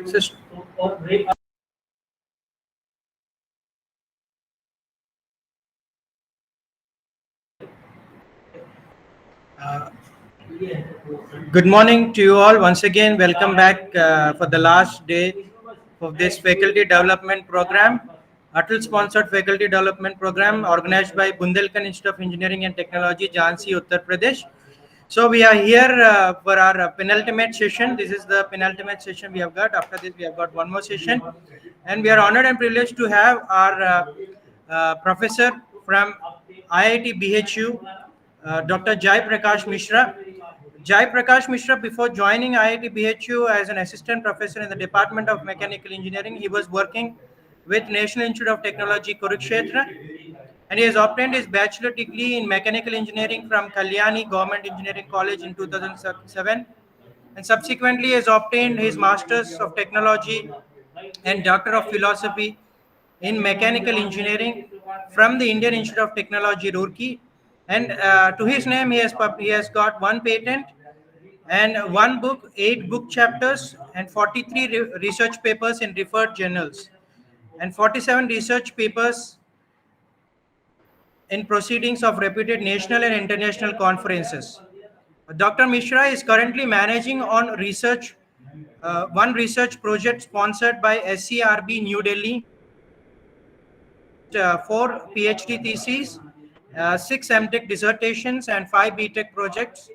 Sis- uh, Good morning to you all. Once again, welcome back for the last day of this faculty development program, Atal sponsored faculty development program organized by Bundelkhand Institute of Engineering and Technology, Jhansi, Uttar Pradesh. So we are here for our penultimate session. This is the penultimate session we have got. After this, we have got one more session, and we are honored and privileged to have our professor from IIT BHU, Dr. Jai Prakash Mishra. Jai Prakash Mishra, before joining IIT BHU as an assistant professor in the Department of Mechanical Engineering, he was working with National Institute of Technology, Kurukshetra, and he has obtained his bachelor degree in mechanical engineering from Kalyani Government Engineering College in 2007, and subsequently has obtained his master's of technology and doctor of philosophy in mechanical engineering from the Indian Institute of Technology, Roorkee. And to his name, he has got one patent and one book, 8 book chapters, and 43 research papers in referred journals, and 47 research papers in proceedings of reputed national and international conferences. Dr. Mishra is currently managing on one research project sponsored by SCRB New Delhi, 4 PhD theses, 6 MTech dissertations, and 5 BTech projects.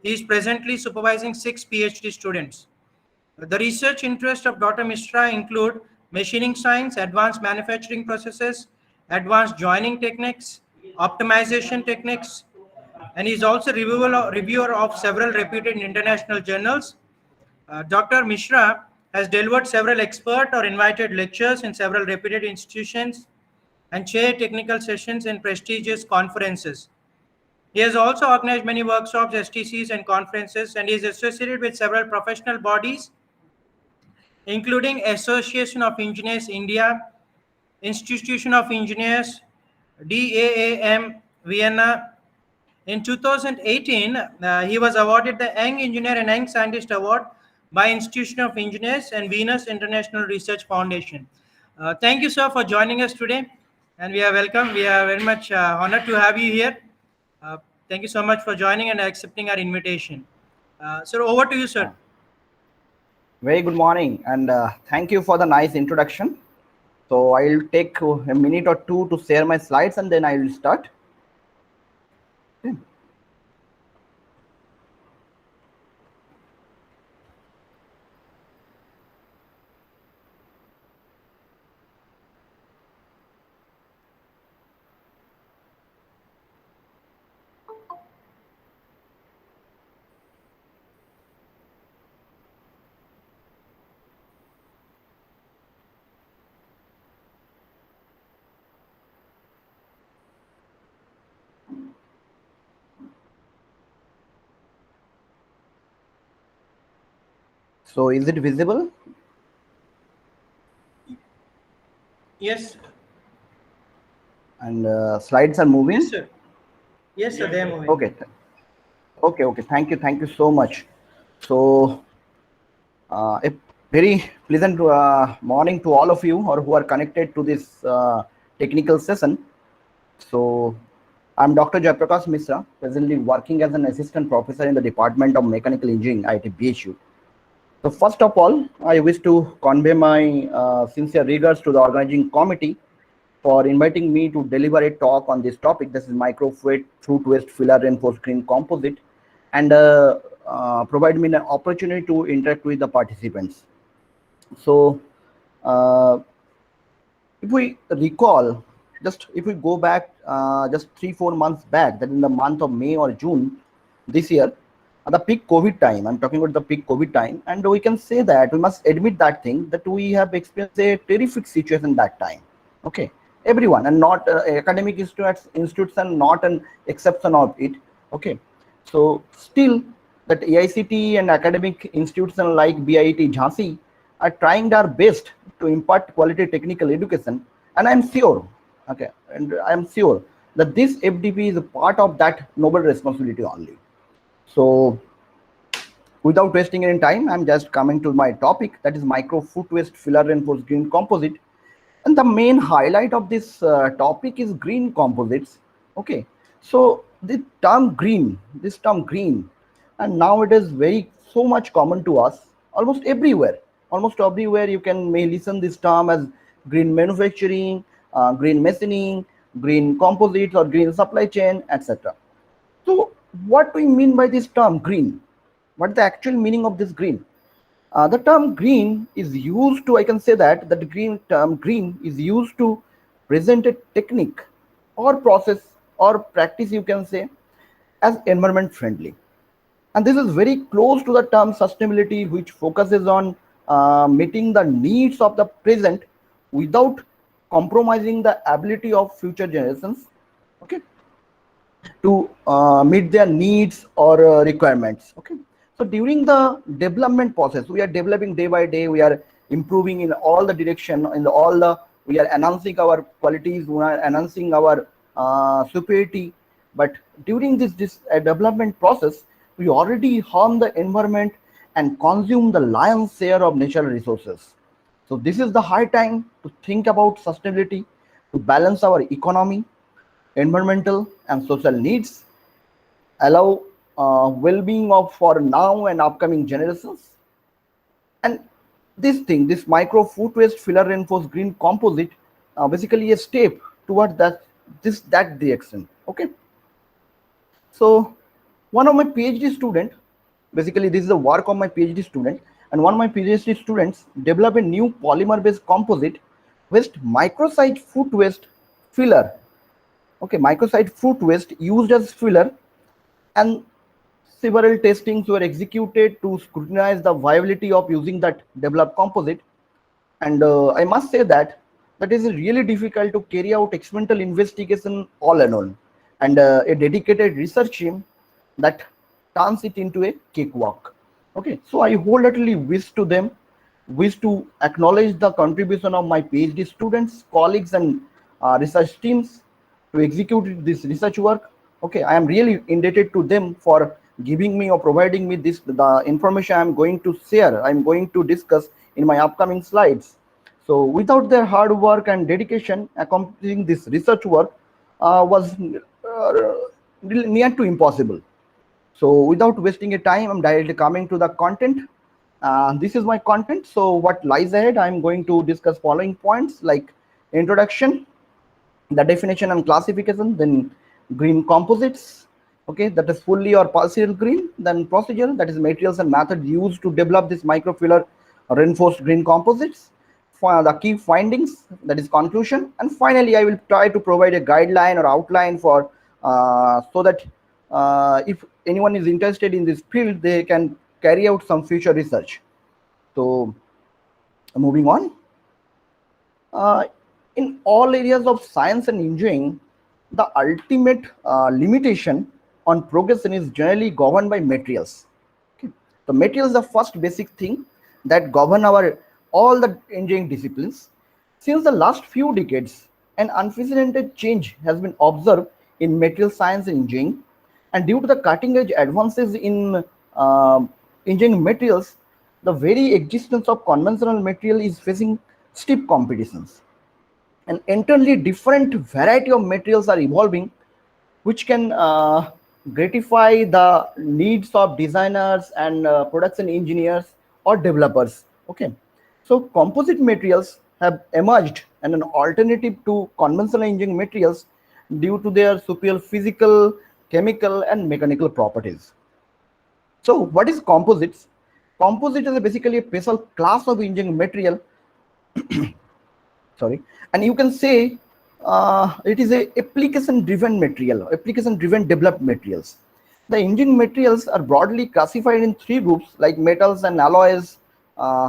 He is presently supervising 6 PhD students. The research interests of Dr. Mishra include machining science, advanced manufacturing processes, advanced joining techniques, optimization techniques, and he is also reviewer of several reputed international journals. Dr. Mishra has delivered several expert or invited lectures in several reputed institutions and chaired technical sessions in prestigious conferences. He has also organized many workshops, STCs, and conferences, and he is associated with several professional bodies, including Association of Engineers India, Institution of Engineers, DAAM, Vienna. In 2018, he was awarded the Young Engineer and Young Scientist Award by Institution of Engineers and Venus International Research Foundation. Thank you, sir, for joining us today, and we are welcome. We are very much honored to have you here. Uh, Thank you so much for joining and accepting our invitation. Sir, over to you, sir. Very good morning, and thank you for the nice introduction. So I'll take a minute or two to share my slides, and then I will start. Okay. So is it visible? Yes. And slides are moving? Yes, sir. Yes, sir, they are moving. Okay. Okay. Thank you so much. So a very pleasant morning to all of you or who are connected to this technical session. So I'm Dr. Jai Prakash Mishra, presently working as an assistant professor in the Department of Mechanical Engineering, IIT BHU. So first of all, I wish to convey my sincere regards to the organizing committee for inviting me to deliver a talk on this topic. This is microfluidic through twist filler reinforced green composite, and provide me an opportunity to interact with the participants. So if we recall, just if we go back just 3-4 months back, that in the month of May or June this year, the peak COVID time, I'm talking about the peak COVID time, and we can say that we must admit that thing that we have experienced a terrific situation that time. Okay, everyone, and not academic institutes and not an exception of it. Okay, so still that AICT and academic institutions like BIT Jhansi are trying their best to impart quality technical education, and I'm sure, okay, and I'm sure that this FDP is a part of that noble responsibility only. So Without wasting any time, I'm just coming to my topic, that is micro foot waste filler reinforced green composite. And the main highlight of this topic is green composites. Okay, so this term green, and now it is very so much common to us almost everywhere. Almost everywhere you can may listen this term as green manufacturing, green machining, green composites, or green supply chain, etc. So, what do we mean by this term green? What is the actual meaning of this green? The term green is used to, I can say that the term green is used to present a technique or process or practice, you can say, as environment friendly. And this is very close to the term sustainability, which focuses on meeting the needs of the present without compromising the ability of future generations. Okay, to meet their needs or requirements. Okay, so during the development process, we are developing day by day, we are improving in all the direction, we are enhancing our qualities, we are enhancing our superiority. But during this development process, we already harm the environment and consume the lion's share of natural resources. So this is the high time to think about sustainability, to balance our economy, environmental and social needs, allow well-being of for now and upcoming generations. And this micro food waste filler reinforced green composite, basically a step toward that direction. Okay, so one of my PhD student, basically this is the work of my PhD student, and one of my PhD students developed a new polymer-based composite waste microsite food waste filler. Okay, microsite fruit waste used as filler, and several testings were executed to scrutinize the viability of using that developed composite. And I must say that is really difficult to carry out experimental investigation all alone, and a dedicated research team that turns it into a cakewalk. Okay, so I wholeheartedly wish to acknowledge the contribution of my PhD students, colleagues, and research teams to execute this research work. Okay, I am really indebted to them for giving me or providing me the information I'm going to share, I'm going to discuss in my upcoming slides. So without their hard work and dedication, accomplishing this research work was near to impossible. So without wasting a time, I'm directly coming to the content. This is my content. So what lies ahead, I'm going to discuss following points like introduction, the definition and classification, then green composites, okay, that is fully or partial green, then procedure, that is materials and methods used to develop this microfiller reinforced green composites, for the key findings, that is conclusion, and finally I will try to provide a guideline or outline for so that if anyone is interested in this field, they can carry out some future research. So moving on, in all areas of science and engineering, the ultimate limitation on progression is generally governed by materials. Okay. So materials is the first basic thing that govern all the engineering disciplines. Since the last few decades, an unprecedented change has been observed in material science and engineering, and due to the cutting edge advances in engineering materials, the very existence of conventional material is facing steep competitions. An entirely different variety of materials are evolving, which can gratify the needs of designers and production engineers or developers. Okay, so composite materials have emerged as an alternative to conventional engineering materials due to their superior physical, chemical, and mechanical properties. So what is composites? Composite is basically a special class of engineering material sorry, and you can say it is a application driven developed materials. The engineering materials are broadly classified in three groups like metals and alloys,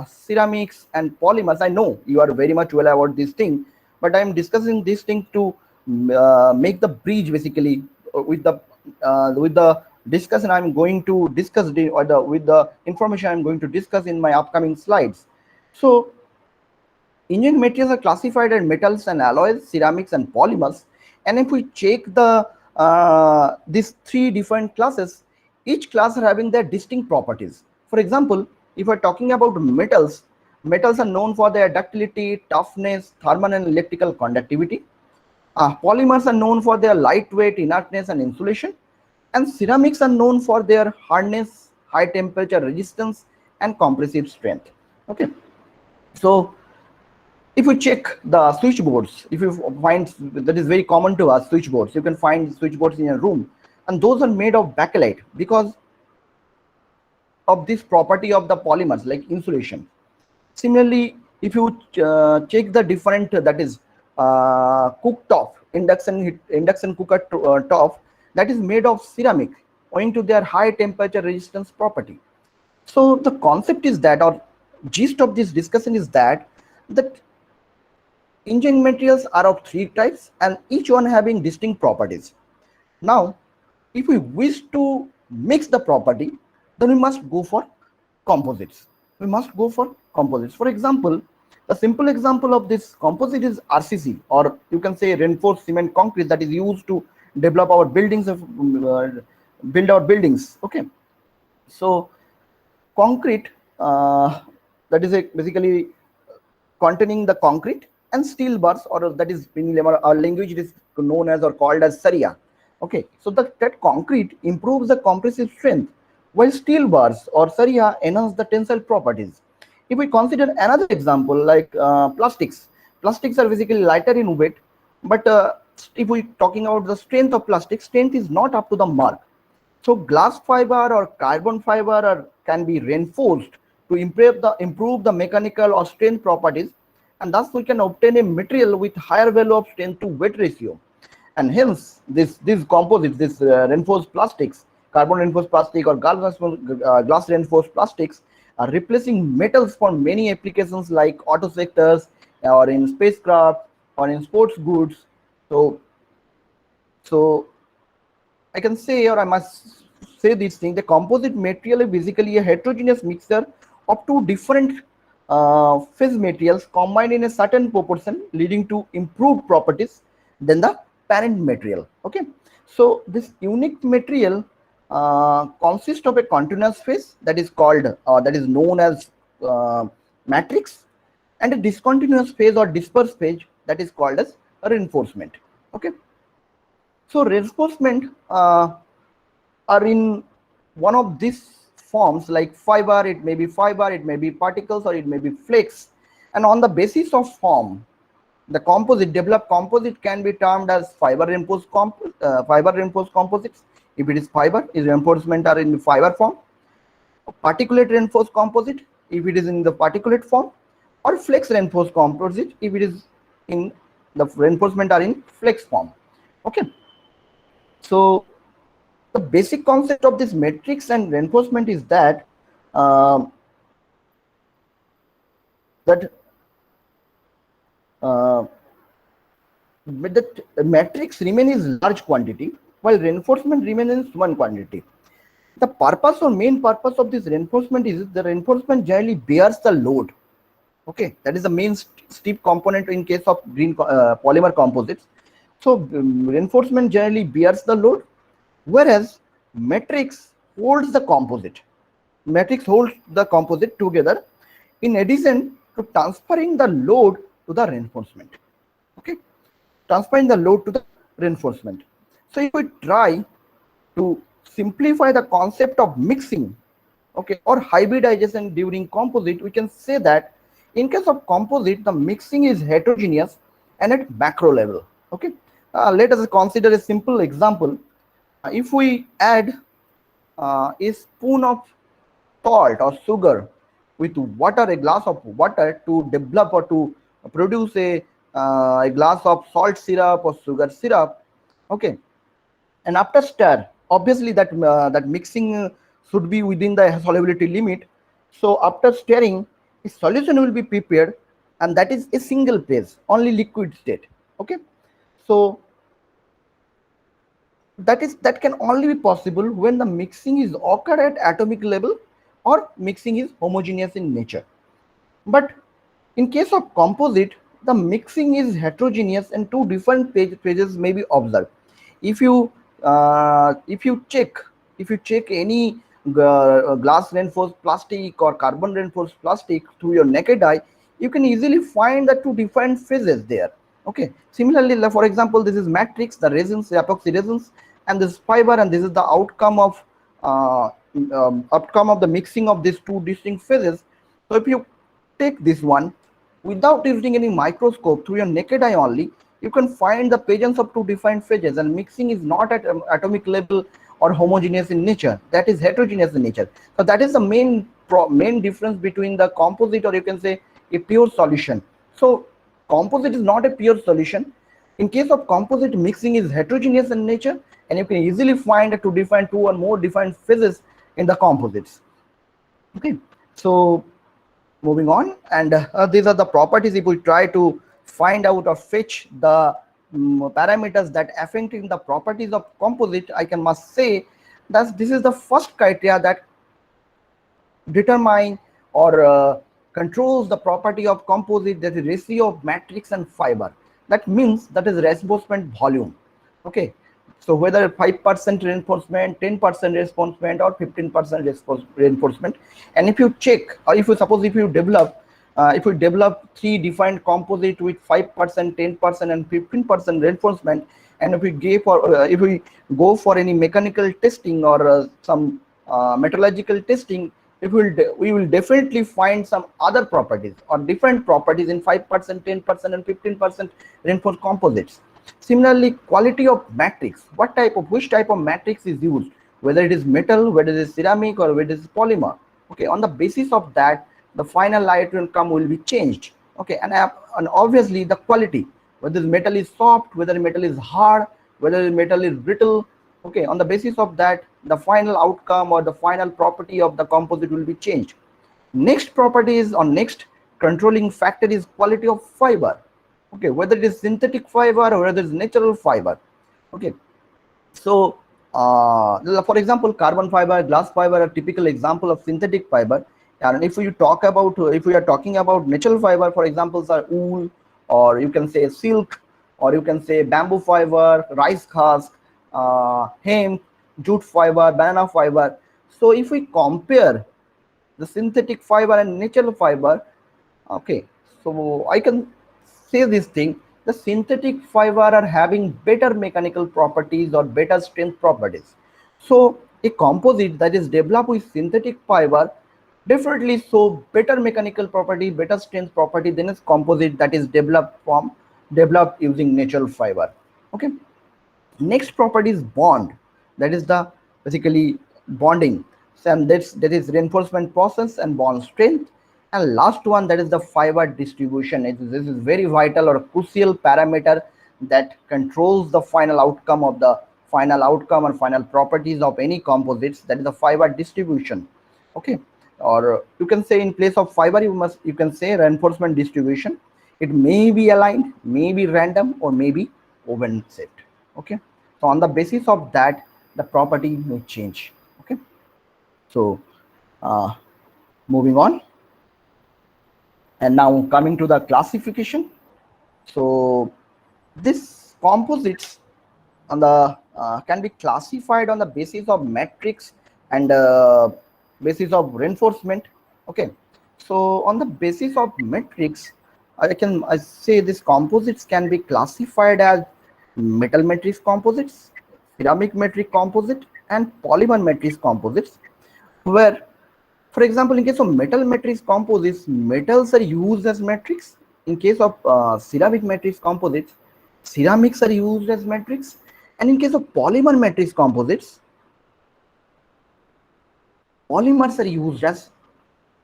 ceramics, and polymers. I know you are very much well about this thing, but I am discussing this thing to make the bridge basically with the discussion I'm going to discuss with the information I'm going to discuss in my upcoming slides. So engineering materials are classified as metals and alloys, ceramics, and polymers. And if we check these three different classes, each class are having their distinct properties. For example, if we're talking about metals, metals are known for their ductility, toughness, thermal and electrical conductivity. Polymers are known for their lightweight, inertness and insulation. And ceramics are known for their hardness, high temperature resistance and compressive strength. Okay, so if you check the switchboards, if you find, that is very common to us, switchboards, you can find switchboards in a room, and those are made of bakelite because of this property of the polymers like insulation. Similarly, if you check the different, that is cooktop, induction cooker top, that is made of ceramic owing to their high temperature resistance property. So the concept is that, or gist of this discussion is that engineering materials are of three types and each one having distinct properties. Now, if we wish to mix the property, then we must go for composites. We must go for composites. For example, a simple example of this composite is RCC, or you can say reinforced cement concrete, that is used to develop our buildings, build our buildings. Okay, so concrete, that is basically containing the concrete, and steel bars, or that is in our language it is known as or called as saria. Okay, so that concrete improves the compressive strength, while steel bars or saria enhance the tensile properties. If we consider another example like plastics are basically lighter in weight, but if we talking about the strength of plastic, strength is not up to the mark. So glass fiber or carbon fiber can be reinforced to improve the mechanical or strength properties, and thus we can obtain a material with higher value of strength to weight ratio. And hence these composites, this reinforced plastics, carbon reinforced plastic or glass reinforced plastics, are replacing metals for many applications like auto sectors, or in spacecraft, or in sports goods. So I can say, or I must say this thing, the composite material is basically a heterogeneous mixture of two different phase materials combined in a certain proportion, leading to improved properties than the parent material. Okay, so this unique material consists of a continuous phase that is called, that is known as matrix, and a discontinuous phase or dispersed phase that is called as reinforcement. Okay, so reinforcement are in one of these forms, like fiber, it may be particles, or it may be flakes. And on the basis of form, the developed composite can be termed as fiber reinforced composites. If it is fiber, its reinforcement are in the fiber form. Particulate reinforced composite, if it is in the particulate form, or flex reinforced composite, if it is in the reinforcement are in flex form. Okay, so the basic concept of this matrix and reinforcement is that the matrix remains in large quantity, while reinforcement remains in small quantity. The purpose or main purpose of this reinforcement is the reinforcement generally bears the load. Okay, that is the main steep component in case of polymer composites. So reinforcement generally bears the load, whereas matrix holds the composite. Matrix holds the composite together in addition to transferring the load to the reinforcement. Okay, transferring the load to the reinforcement. So if we try to simplify the concept of mixing, okay, or hybridization during composite, we can say that in case of composite, the mixing is heterogeneous and at macro level. Okay, let us consider a simple example. If we add a spoon of salt or sugar with water, a glass of water, to develop or to produce a glass of salt syrup or sugar syrup. Okay, and after stir, obviously that mixing should be within the solubility limit. So after stirring, a solution will be prepared, and that is a single phase, only liquid state. Okay, so that can only be possible when the mixing is occurred at atomic level or mixing is homogeneous in nature. But in case of composite, the mixing is heterogeneous and two different phases may be observed. If you check any glass reinforced plastic or carbon reinforced plastic through your naked eye, you can easily find the two different phases there. Okay, similarly, for example, this is matrix, the resins, the epoxy resins, and this fiber, and this is the outcome of the mixing of these two distinct phases. So if you take this one without using any microscope, through your naked eye only, you can find the presence of two different phases, and mixing is not at atomic level or homogeneous in nature, that is heterogeneous in nature. So that is the main difference between the composite, or you can say a pure solution. So composite is not a pure solution. In case of composite, mixing is heterogeneous in nature, and you can easily find two or more different phases in the composites. Okay, so moving on, and these are the properties. If we try to find out or fetch the parameters that affecting the properties of composite, I must say that this is the first criteria that determine or controls the property of composite, that is ratio of matrix and fiber. That means that is reinforcement volume. Okay, so whether 5% reinforcement, 10% reinforcement, or 15% reinforcement, and if you check, or if you develop three defined composite with 5%, 10%, and 15% reinforcement, and if we go for any mechanical testing or some metallurgical testing, we will definitely find some other properties or different properties in 5%, 10%, and 15% reinforced composites. Similarly, quality of matrix, which type of matrix is used, whether it is metal, whether it is ceramic, or whether it is polymer. Okay, on the basis of that, the final outcome will be changed. Okay, and obviously the quality, whether the metal is soft, whether the metal is hard, whether the metal is brittle. Okay, on the basis of that, the final outcome or the final property of the composite will be changed. Next property is, or next controlling factor is quality of fiber. Okay, whether it is synthetic fiber or whether it is natural fiber. Okay, so for example, carbon fiber, glass fiber are typical example of synthetic fiber. And if we are talking about natural fiber, for example, are wool, or you can say silk, or you can say bamboo fiber, rice husk, hemp, jute fiber, banana fiber. So if we compare the synthetic fiber and natural fiber, okay, so I can say this thing: the synthetic fiber are having better mechanical properties or better strength properties. So a composite that is developed with synthetic fiber definitely show better mechanical property, better strength property than a composite that is developed using natural fiber. Okay, next property is bond, that is the basically bonding, and that is reinforcement process and bond strength. And last one, that is the fiber distribution. This is very vital or crucial parameter that controls the final outcome and final properties of any composites, that is the fiber distribution. Okay, or you can say in place of fiber, you can say reinforcement distribution. It may be aligned, may be random, or may be open set. Okay, so on the basis of that, the property may change. Okay, so moving on, and now coming to the classification. So this composites on the can be classified on the basis of matrix and basis of reinforcement. Okay, so on the basis of matrix, I say this composites can be classified as metal matrix composites, ceramic matrix composite, and polymer matrix composites, where, for example, in case of metal matrix composites, metals are used as matrix. In case of ceramic matrix composites, ceramics are used as matrix. And in case of polymer matrix composites, polymers are used as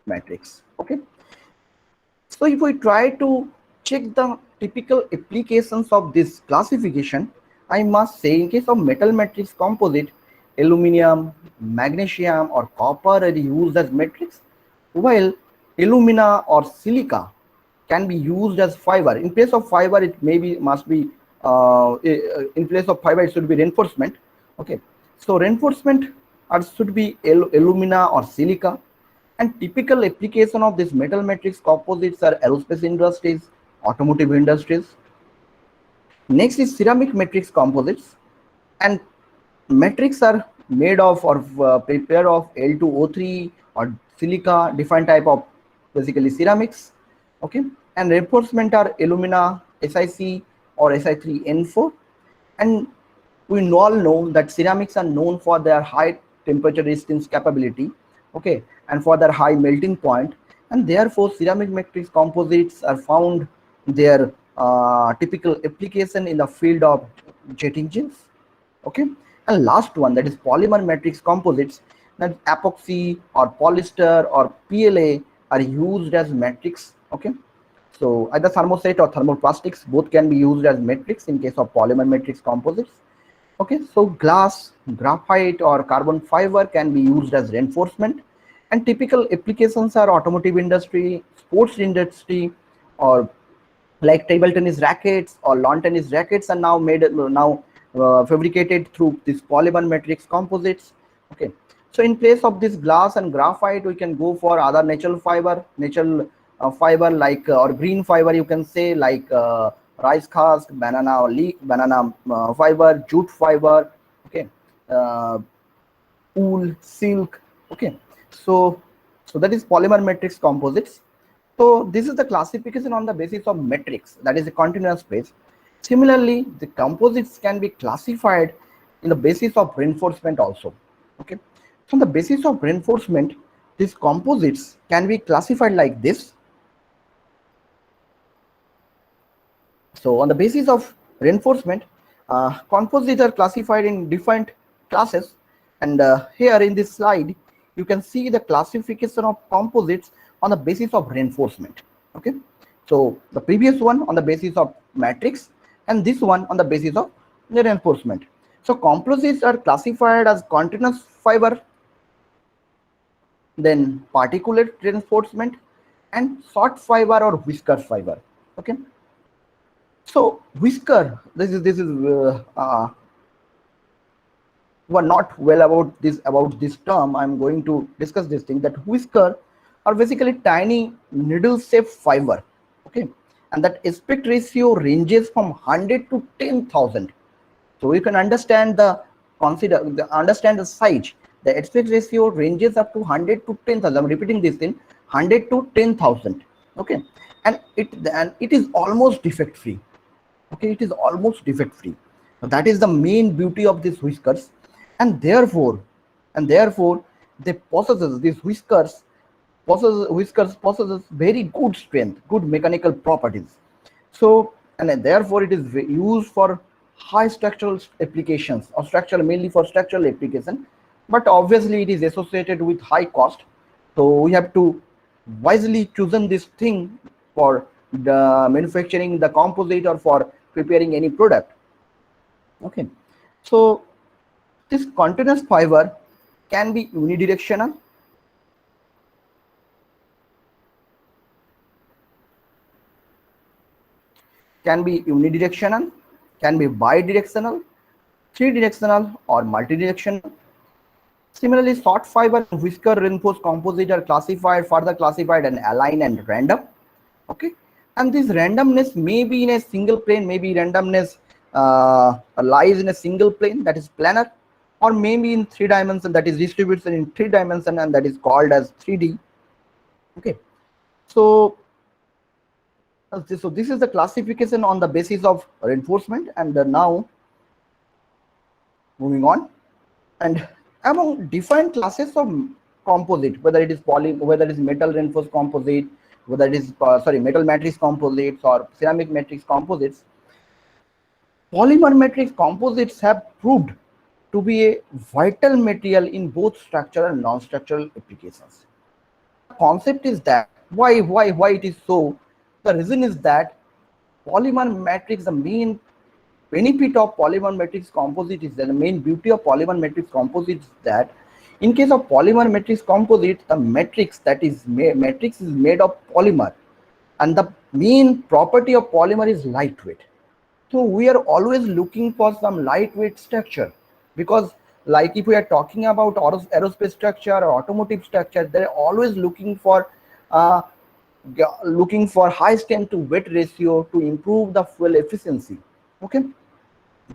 matrix. Okay, so if we try to check the typical applications of this classification, I must say in case of metal matrix composite, aluminum, magnesium, or copper are used as matrix, while alumina or silica can be used as fiber. In place of fiber, it must be in place of fiber, it should be reinforcement. Okay, so reinforcement should be alumina or silica. And typical application of this metal matrix composites are aerospace industries, automotive industries. Next is ceramic matrix composites, and matrix are made of or prepared of L2O3 or silica, different type of basically ceramics. Okay, and reinforcement are alumina, SiC or Si3N4. And we all know that ceramics are known for their high temperature resistance capability, okay, and for their high melting point, and therefore ceramic matrix composites are found their typical application in the field of jet engines. Okay, and last one, that is polymer matrix composites, that epoxy or polyester or PLA are used as matrix. Okay, so either thermoset or thermoplastics both can be used as matrix in case of polymer matrix composites. Okay, so glass, graphite or carbon fiber can be used as reinforcement, and typical applications are automotive industry, sports industry, or like table tennis rackets or lawn tennis rackets are now made fabricated through this polymer matrix composites. Okay, so in place of this glass and graphite, we can go for other natural fiber like or green fiber, you can say, like rice husk, banana or leaf, banana fiber, jute fiber. Okay, uh, wool, silk. Okay, so that is polymer matrix composites. So this is the classification on the basis of matrix, that is a continuous phase. Similarly, the composites can be classified in the basis of reinforcement also. Okay, so on the basis of reinforcement, these composites can be classified like this. So on the basis of reinforcement, composites are classified in different classes, and here in this slide you can see the classification of composites on the basis of reinforcement. Okay, so the previous one on the basis of matrix, and this one on the basis of reinforcement. So composites are classified as continuous fiber, then particulate reinforcement, and short fiber or whisker fiber. Okay, so whisker, this is were not well about this term. I'm going to discuss this thing, that whisker are basically tiny needle shaped fiber. Okay, and that aspect ratio ranges from 100 to 10,000. So you can understand the size. The aspect ratio ranges up to 100 to 10,000. I'm repeating this thing, 100 to 10,000. Okay, and it is almost defect free. Okay, it is almost defect free. That is the main beauty of these whiskers, and therefore they possesses these whiskers possesses very good strength, good mechanical properties. So, and therefore it is used for high structural applications, or structural, mainly for structural application, but obviously it is associated with high cost. So we have to wisely chosen this thing for the manufacturing the composite or for preparing any product. Okay, so this continuous fiber can be unidirectional, can be bidirectional, three directional, or multidirectional. Similarly, short fiber and whisker reinforced composite are further classified and aligned and random. Okay, and this randomness may be in a single plane, maybe randomness lies in a single plane, that is planar, or maybe in 3 dimensions, that is distributed in 3 dimensions, and that is called as 3D. Okay, so this is the classification on the basis of reinforcement. And now moving on, and among different classes of composite, whether it is metal reinforced composite, whether it is metal matrix composites or ceramic matrix composites, polymer matrix composites have proved to be a vital material in both structural and non-structural applications. The concept is that why it is so. The reason is that polymer matrix, the main benefit of polymer matrix composite is that the main beauty of polymer matrix composite is that in case of polymer matrix composite, the matrix is made of polymer, and the main property of polymer is lightweight. So we are always looking for some lightweight structure, because like if we are talking about aerospace structure or automotive structure, they're always looking for high strength to weight ratio to improve the fuel efficiency. Okay,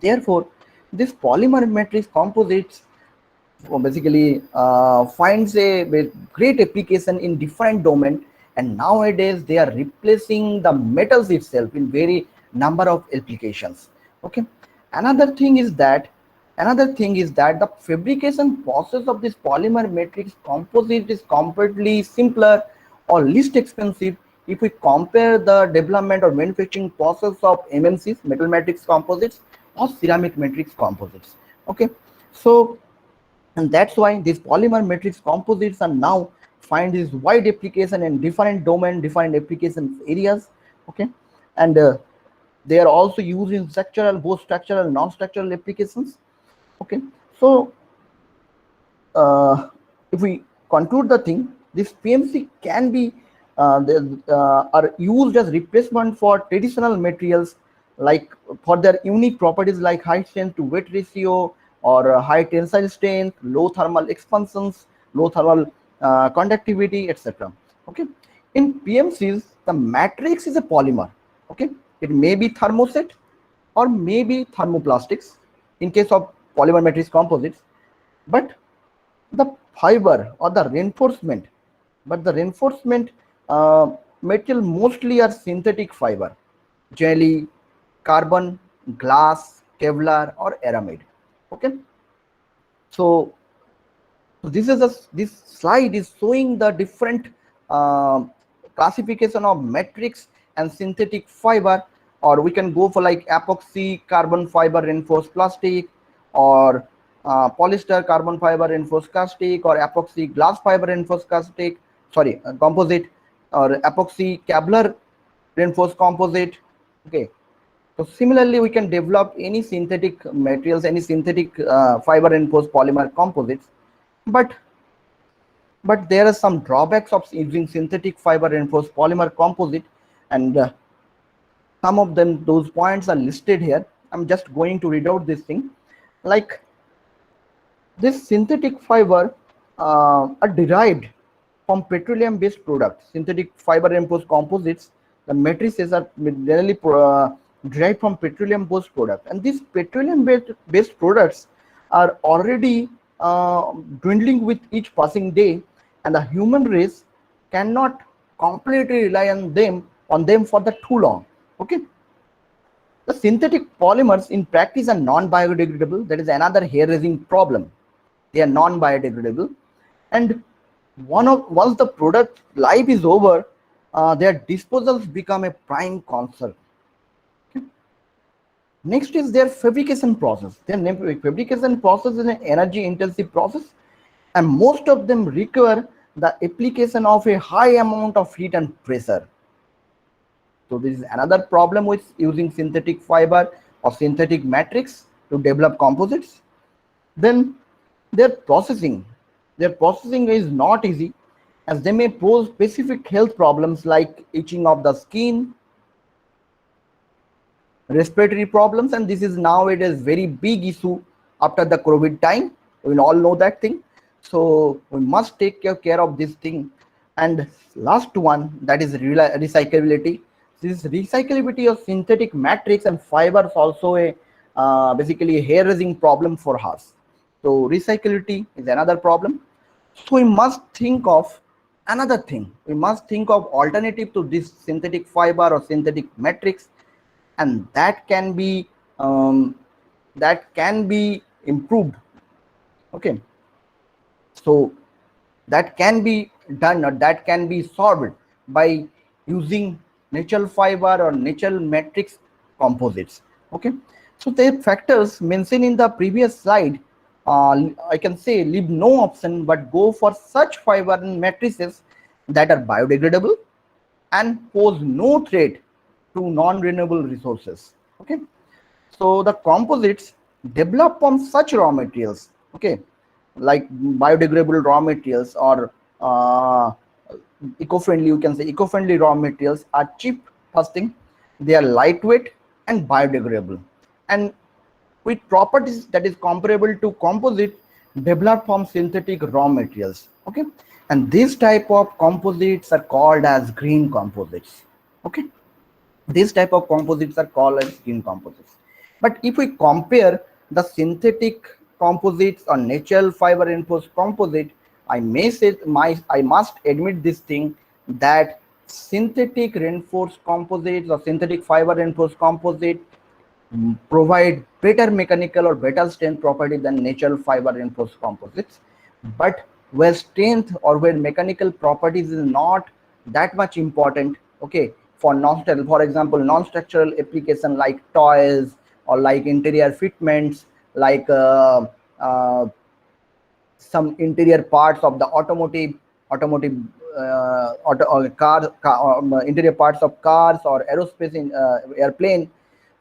therefore this polymer matrix composites basically finds a great application in different domain, and nowadays they are replacing the metals itself in very number of applications. Okay, another thing is that the fabrication process of this polymer matrix composite is completely simpler or least expensive if we compare the development or manufacturing process of MMCs, metal matrix composites, or ceramic matrix composites. Okay, so, and that's why these polymer matrix composites are now find this wide application in different domain, different application areas. Okay, and they are also used in structural, both structural and non-structural applications. Okay, so if we conclude the thing, this PMC can be are used as replacement for traditional materials, like for their unique properties like high strength to weight ratio, or high tensile strength, low thermal expansions, low thermal conductivity, etc. Okay, in PMCs the matrix is a polymer. Okay, it may be thermoset or maybe thermoplastics in case of polymer matrix composites, but the fiber or the reinforcement, material mostly are synthetic fiber, jelly, carbon, glass, Kevlar, or aramid. Okay, so this slide is showing the different classification of matrix and synthetic fiber, or we can go for like epoxy carbon fiber reinforced plastic, or polyester carbon fiber reinforced plastic, or epoxy glass fiber reinforced plastic, sorry, composite, or epoxy Kevlar reinforced composite. Okay, so similarly we can develop any synthetic materials, any synthetic fiber reinforced polymer composites, but there are some drawbacks of using synthetic fiber reinforced polymer composite, and some of them, those points are listed here. I'm just going to read out this thing. Like, this synthetic fiber are derived from petroleum based products. Synthetic fiber reinforced composites, the matrices are generally derived from petroleum based products, and these petroleum based products are already dwindling with each passing day, and the human race cannot completely rely on them for the too long. Okay, the synthetic polymers in practice are non-biodegradable. That is another hair-raising problem. They are non-biodegradable, and once the product life is over, their disposals become a prime concern. Okay. Next is their fabrication process. Their fabrication process is an energy-intensive process, and most of them require the application of a high amount of heat and pressure. So this is another problem with using synthetic fiber or synthetic matrix to develop composites. Then their processing is not easy, as they may pose specific health problems like itching of the skin, respiratory problems, and this is nowadays very big issue after the COVID time. We all know that thing. So we must take care of this thing. And last one, that is recyclability. This recyclability of synthetic matrix and fibers also a basically a hair-raising problem for us. So recyclability is another problem. So we must think of another thing. We must think of alternative to this synthetic fiber or synthetic matrix, and that can be improved. Okay, so that can be done, or that can be solved by using natural fiber or natural matrix composites. Okay, so the factors mentioned in the previous slide, I can say leave no option but go for such fiber and matrices that are biodegradable and pose no threat to non-renewable resources. Okay, so the composites developed from such raw materials, okay, like biodegradable raw materials, or eco-friendly, you can say eco-friendly raw materials, are cheap. First thing, they are lightweight and biodegradable, and with properties that is comparable to composite developed from synthetic raw materials. Okay, and this type of composites are called as green composites. Okay, this type of composites are called as green composites. But if we compare the synthetic composites or natural fiber reinforced composite, I must admit this thing, that synthetic reinforced composites or synthetic fiber reinforced composite provide better mechanical or better strength property than natural fiber reinforced composites. But where strength or where mechanical properties is not that much important, okay, for for example, non-structural application like toys or like interior fitments, like some interior parts of the automotive interior parts of cars or aerospace in airplane,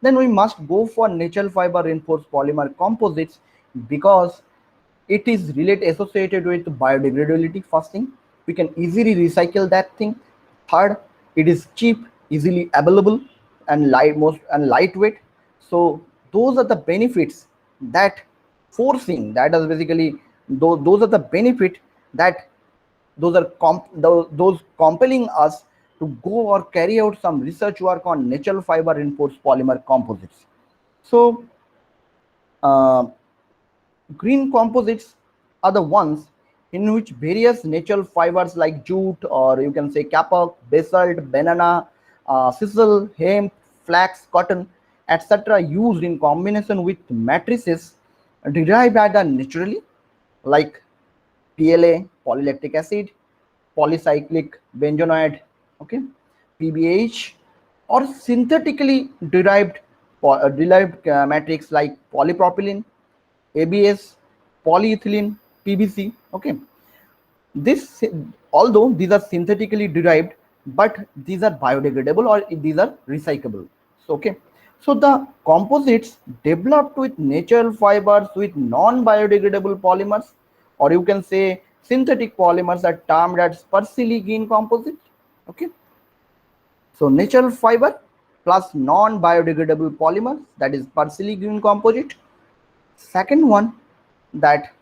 then we must go for natural fiber reinforced polymer composites, because it is associated with biodegradability. First thing, we can easily recycle that thing. Third, it is cheap, easily available, and lightweight. So those are the benefits that forcing, that is basically those are the benefit that those compelling us to go or carry out some research work on natural fiber reinforced polymer composites. So green composites are the ones in which various natural fibers like jute, or you can say kapok, basalt, banana, sisal, hemp, flax, cotton, etc., used in combination with matrices derived either naturally, like PLA, polylactic acid, polycyclic benzenoid, okay, PBH, or synthetically derived matrix like polypropylene, ABS, polyethylene, PVC. Okay, this, although these are synthetically derived, but these are biodegradable or these are recyclable. So, okay, so the composites developed with natural fibers with non-biodegradable polymers, or you can say synthetic polymers, are termed as partially green composite. Okay, so natural fiber plus non-biodegradable polymers, that is partially green composite. Second one, that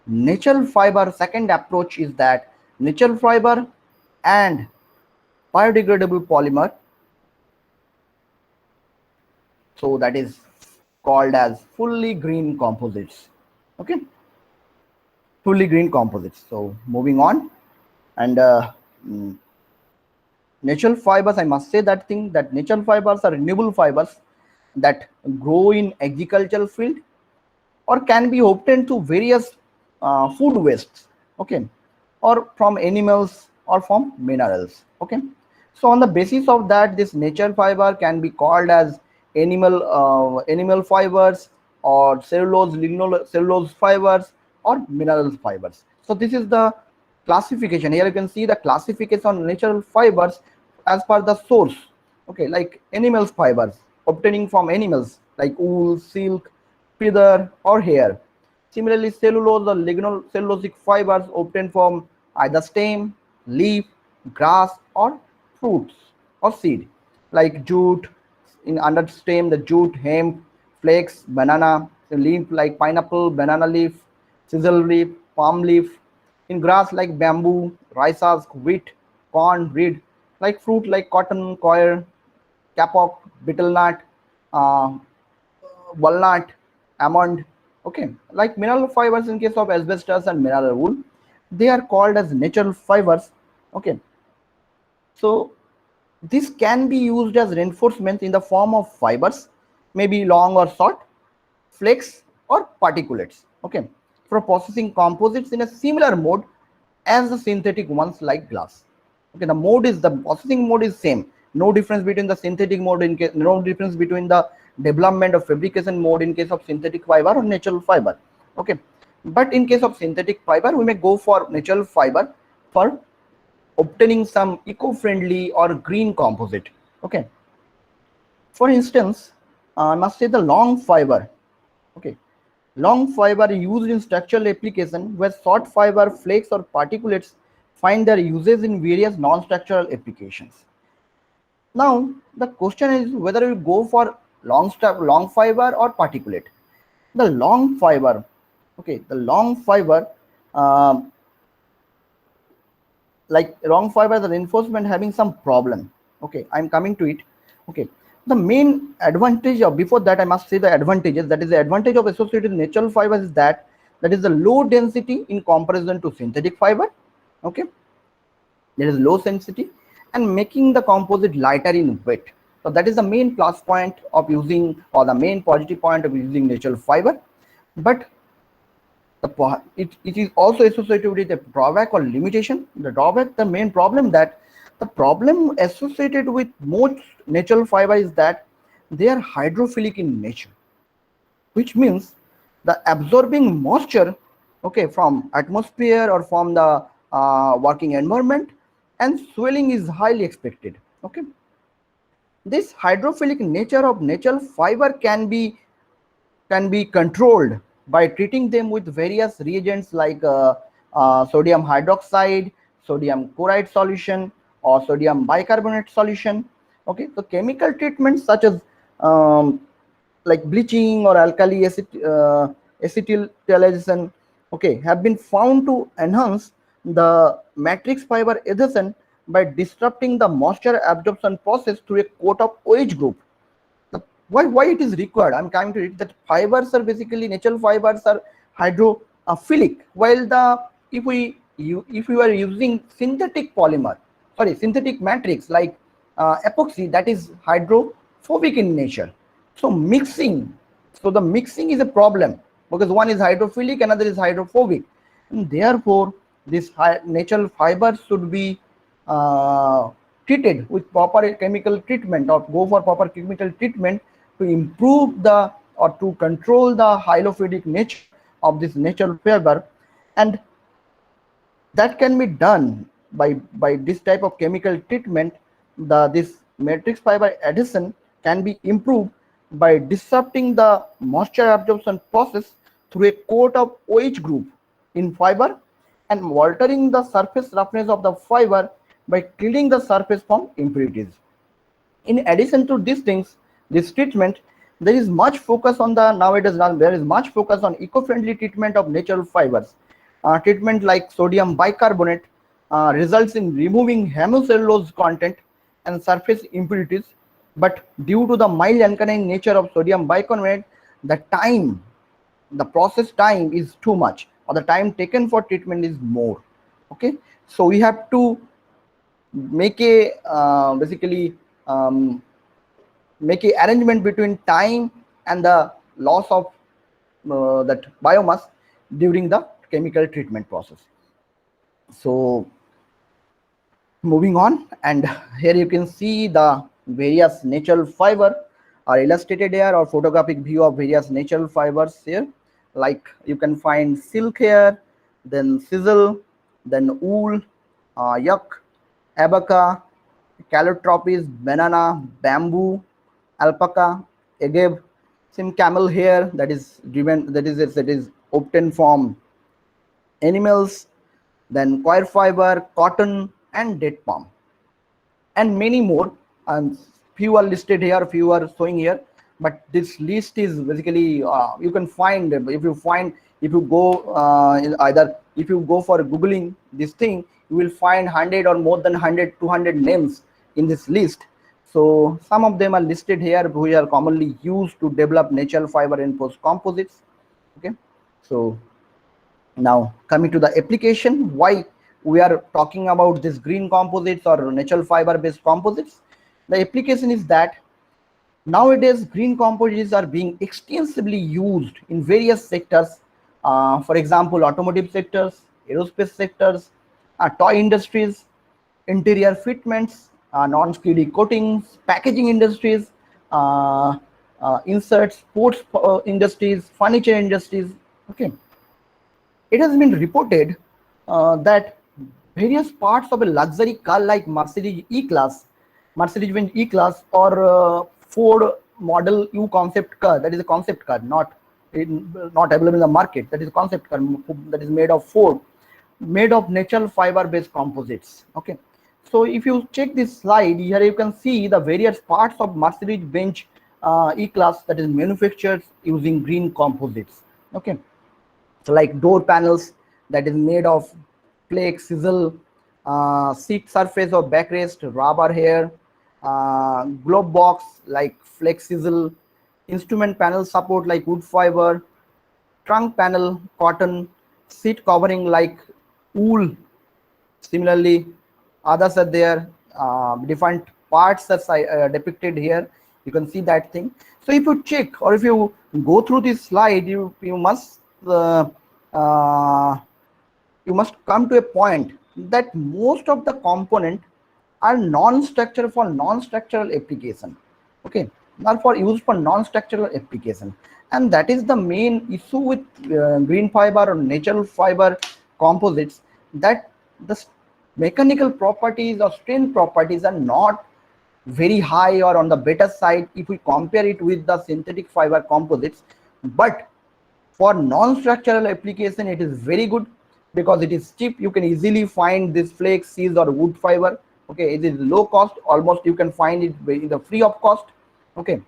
natural fiber, second approach is that natural fiber and biodegradable polymer, so that is called as fully green composites. Okay, fully green composites. So moving on, and natural fibers, I must say that thing, that natural fibers are renewable fibers that grow in agricultural field or can be obtained through various food wastes, okay, or from animals or from minerals. Okay, so on the basis of that, this natural fiber can be called as animal fibers, or cellulose fibers, or mineral fibers. So this is the classification. Here you can see the classification on natural fibers as per the source. Okay, like animal fibers obtaining from animals like wool, silk, feather, or hair. Similarly, cellulose or lignocellulosic fibers obtained from either stem, leaf, grass, or fruits or seed, like jute. In under stem, the jute, hemp, flax, banana. Leaf like pineapple, banana leaf, sisal leaf, palm leaf. In grass like bamboo, rice husk, wheat, corn, reed. Like fruit like cotton, coir, kapok, betel nut, uh, walnut, almond. Okay, like mineral fibers in case of asbestos and mineral wool, they are called as natural fibers. Okay, so this can be used as reinforcement in the form of fibers, maybe long or short, flakes or particulates. Okay, for processing composites in a similar mode as the synthetic ones like glass. Okay, the processing mode is same. No difference between the synthetic mode in case, no difference between the development of fabrication mode in case of synthetic fiber or natural fiber. Okay, but in case of synthetic fiber, we may go for natural fiber for obtaining some eco-friendly or green composite. Okay, for instance, I must say the long fiber. Okay, long fiber used in structural application, where short fiber, flakes, or particulates find their uses in various non-structural applications. Now the question is whether we go for long fiber or particulate. The long fiber, okay, the long fiber, um, like long fiber, the reinforcement having some problem. Okay, I'm coming to it. Okay, The main advantage of, before that I must say the advantages, that is the advantage of associated with natural fibers is that is the low density in comparison to synthetic fiber. Okay, there is low density and making the composite lighter in weight. So that is the main plus point of using, or the main positive point of using natural fiber. But it is also associated with a drawback or limitation. The drawback, the main problem, that the problem associated with most natural fiber is that they are hydrophilic in nature, which means the absorbing moisture, okay, from atmosphere or from the working environment, and swelling is highly expected. Okay, this hydrophilic nature of natural fiber can be controlled by treating them with various reagents like sodium hydroxide, sodium chloride solution, or sodium bicarbonate solution. Okay, so chemical treatments such as like bleaching or alkali acetylation, okay, have been found to enhance the matrix fiber adhesion by disrupting the moisture absorption process through a coat of OH group. Why it is required, I'm coming to it, that fibers are basically, natural fibers are hydrophilic, while the if you are using synthetic polymer, sorry, synthetic matrix like epoxy, that is hydrophobic in nature. So the mixing is a problem, because one is hydrophilic, another is hydrophobic, and therefore this natural fibers should be treated with proper chemical treatment, or go for proper chemical treatment to improve the, or to control the hydrophilic nature of this natural fiber. And that can be done by this type of chemical treatment. This matrix fiber adhesion can be improved by disrupting the moisture absorption process through a coat of OH group in fiber, and altering the surface roughness of the fiber by cleaning the surface from impurities. In addition to these things, this treatment, there is much focus on the, nowadays there is much focus on eco-friendly treatment of natural fibers. Treatment like sodium bicarbonate results in removing hemicellulose content and surface impurities, but due to the mild alkaline nature of sodium bicarbonate, the process time is too much, or the time taken for treatment is more. Okay, so we have to make a basically make a arrangement between time and the loss of that biomass during the chemical treatment process. So moving on, and here you can see the various natural fiber are illustrated here, or photographic view of various natural fibers here. Like you can find silk here, then sisal, then wool, yuck, abaca, calotropis, banana, bamboo, alpaca, agave, some camel hair, that is obtained from animals, then coir fiber, cotton, and date palm, and many more. And few are listed here, few are showing here, but this list is basically you can find, if you go either if you go for googling this thing, you will find 100 or more than 100 200 names in this list. So some of them are listed here, which are commonly used to develop natural fiber reinforced composites. Okay, so now coming to the application, why we are talking about this green composites or natural fiber based composites. The application is that nowadays green composites are being extensively used in various sectors. For example, automotive sectors, aerospace sectors, toy industries, interior fitments, non-skiddy coatings, packaging industries, inserts, sports industries, furniture industries. Okay, it has been reported that various parts of a luxury car like Mercedes E-Class, Mercedes-Benz E-Class, or Ford Model U concept car, that is a concept car, not available in the market, that is a concept car that is made of Ford, made of natural fiber based composites. Okay, so if you check this slide here, you can see the various parts of Mercedes-Benz E-Class that is manufactured using green composites. Okay, so like door panels that is made of flake, sizzle, seat surface or backrest, rubber here, globe box like Flexsizzle, instrument panel support like wood fiber, trunk panel cotton, seat covering like wool. Similarly, others are there, different parts are depicted here. You can see that thing. So if you check or if you go through this slide, you uh, must come to a point that most of the component are non-structural for non-structural application. Okay, not for use for non-structural application, and that is the main issue with green fiber or natural fiber composites, that the mechanical properties or strength properties are not very high or on the better side if we compare it with the synthetic fiber composites. But for non-structural application, it is very good because it is cheap. You can easily find this flex, seeds or wood fiber. Okay, it is low cost. Almost you can find it in the free of cost. Okay,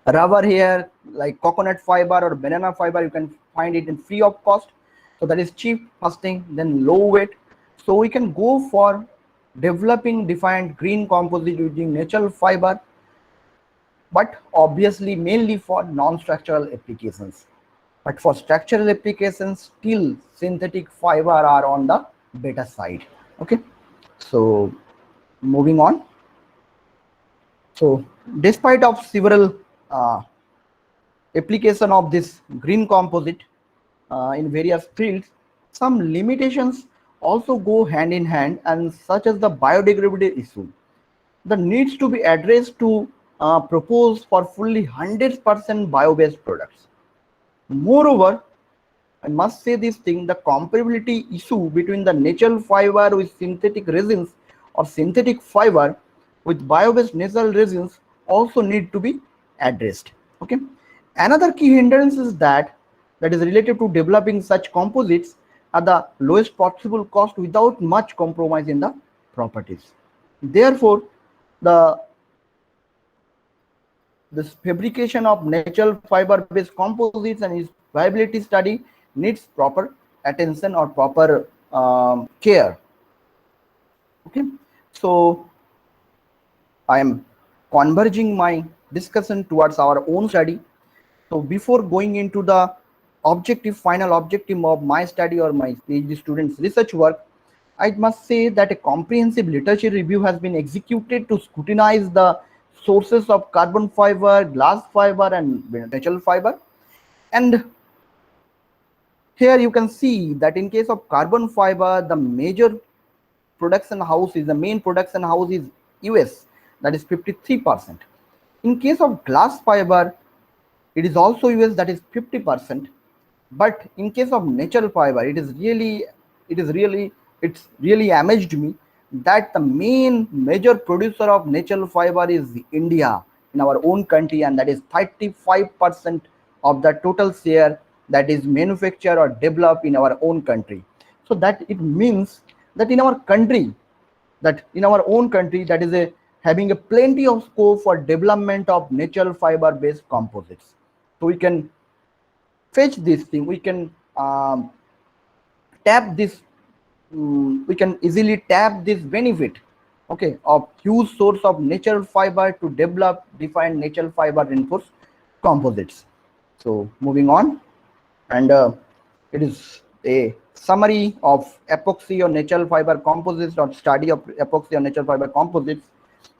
rubber here like coconut fiber or banana fiber, you can find it in free of cost. So that is cheap, first thing. Then low weight. So we can go for developing defined green composite using natural fiber, but obviously mainly for non-structural applications. But for structural applications, still synthetic fiber are on the better side. Okay, so moving on. So despite of several application of this green composite in various fields, some limitations also go hand in hand, and such as the biodegradability issue that needs to be addressed to propose for fully 100% bio-based products. Moreover, I must say this thing, the comparability issue between the natural fiber with synthetic resins or synthetic fiber with bio-based natural resins also need to be addressed. Okay. Another key hindrance is that is related to developing such composites at the lowest possible cost without much compromise in the properties. Therefore, this fabrication of natural fiber-based composites and its viability study needs proper attention or proper care. Okay, so I am converging my discussion towards our own study. So before going into the final objective of my study or my PhD students' research work, I must say that a comprehensive literature review has been executed to scrutinize the sources of carbon fiber, glass fiber, and natural fiber. And here you can see that in case of carbon fiber, the main production house is US, that is 53%. In case of glass fiber, it is also US, that is 50%. But in case of natural fiber, it's really amazed me that the major producer of natural fiber is India in our own country, and that is 35% of the total share that is manufactured or developed in our own country. So that it means that in our country, that is having a plenty of scope for development of natural fiber based composites. So we can fetch this thing, we can tap this, we can easily tap this benefit, okay, of huge source of natural fiber to develop defined natural fiber reinforced composites. So moving on, and it is a summary of epoxy or natural fiber composites or study of epoxy or natural fiber composites.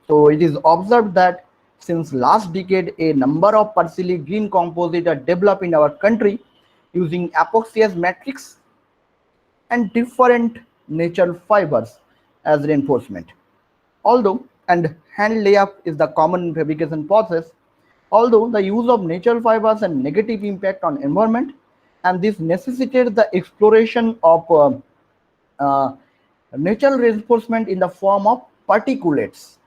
So it is observed that since last decade, a number of partially green composites are developed in our country using epoxy as matrix and different natural fibers as reinforcement. Although, and hand layup is the common fabrication process, although the use of natural fibers and negative impact on environment, and this necessitated the exploration of natural reinforcement in the form of particulates,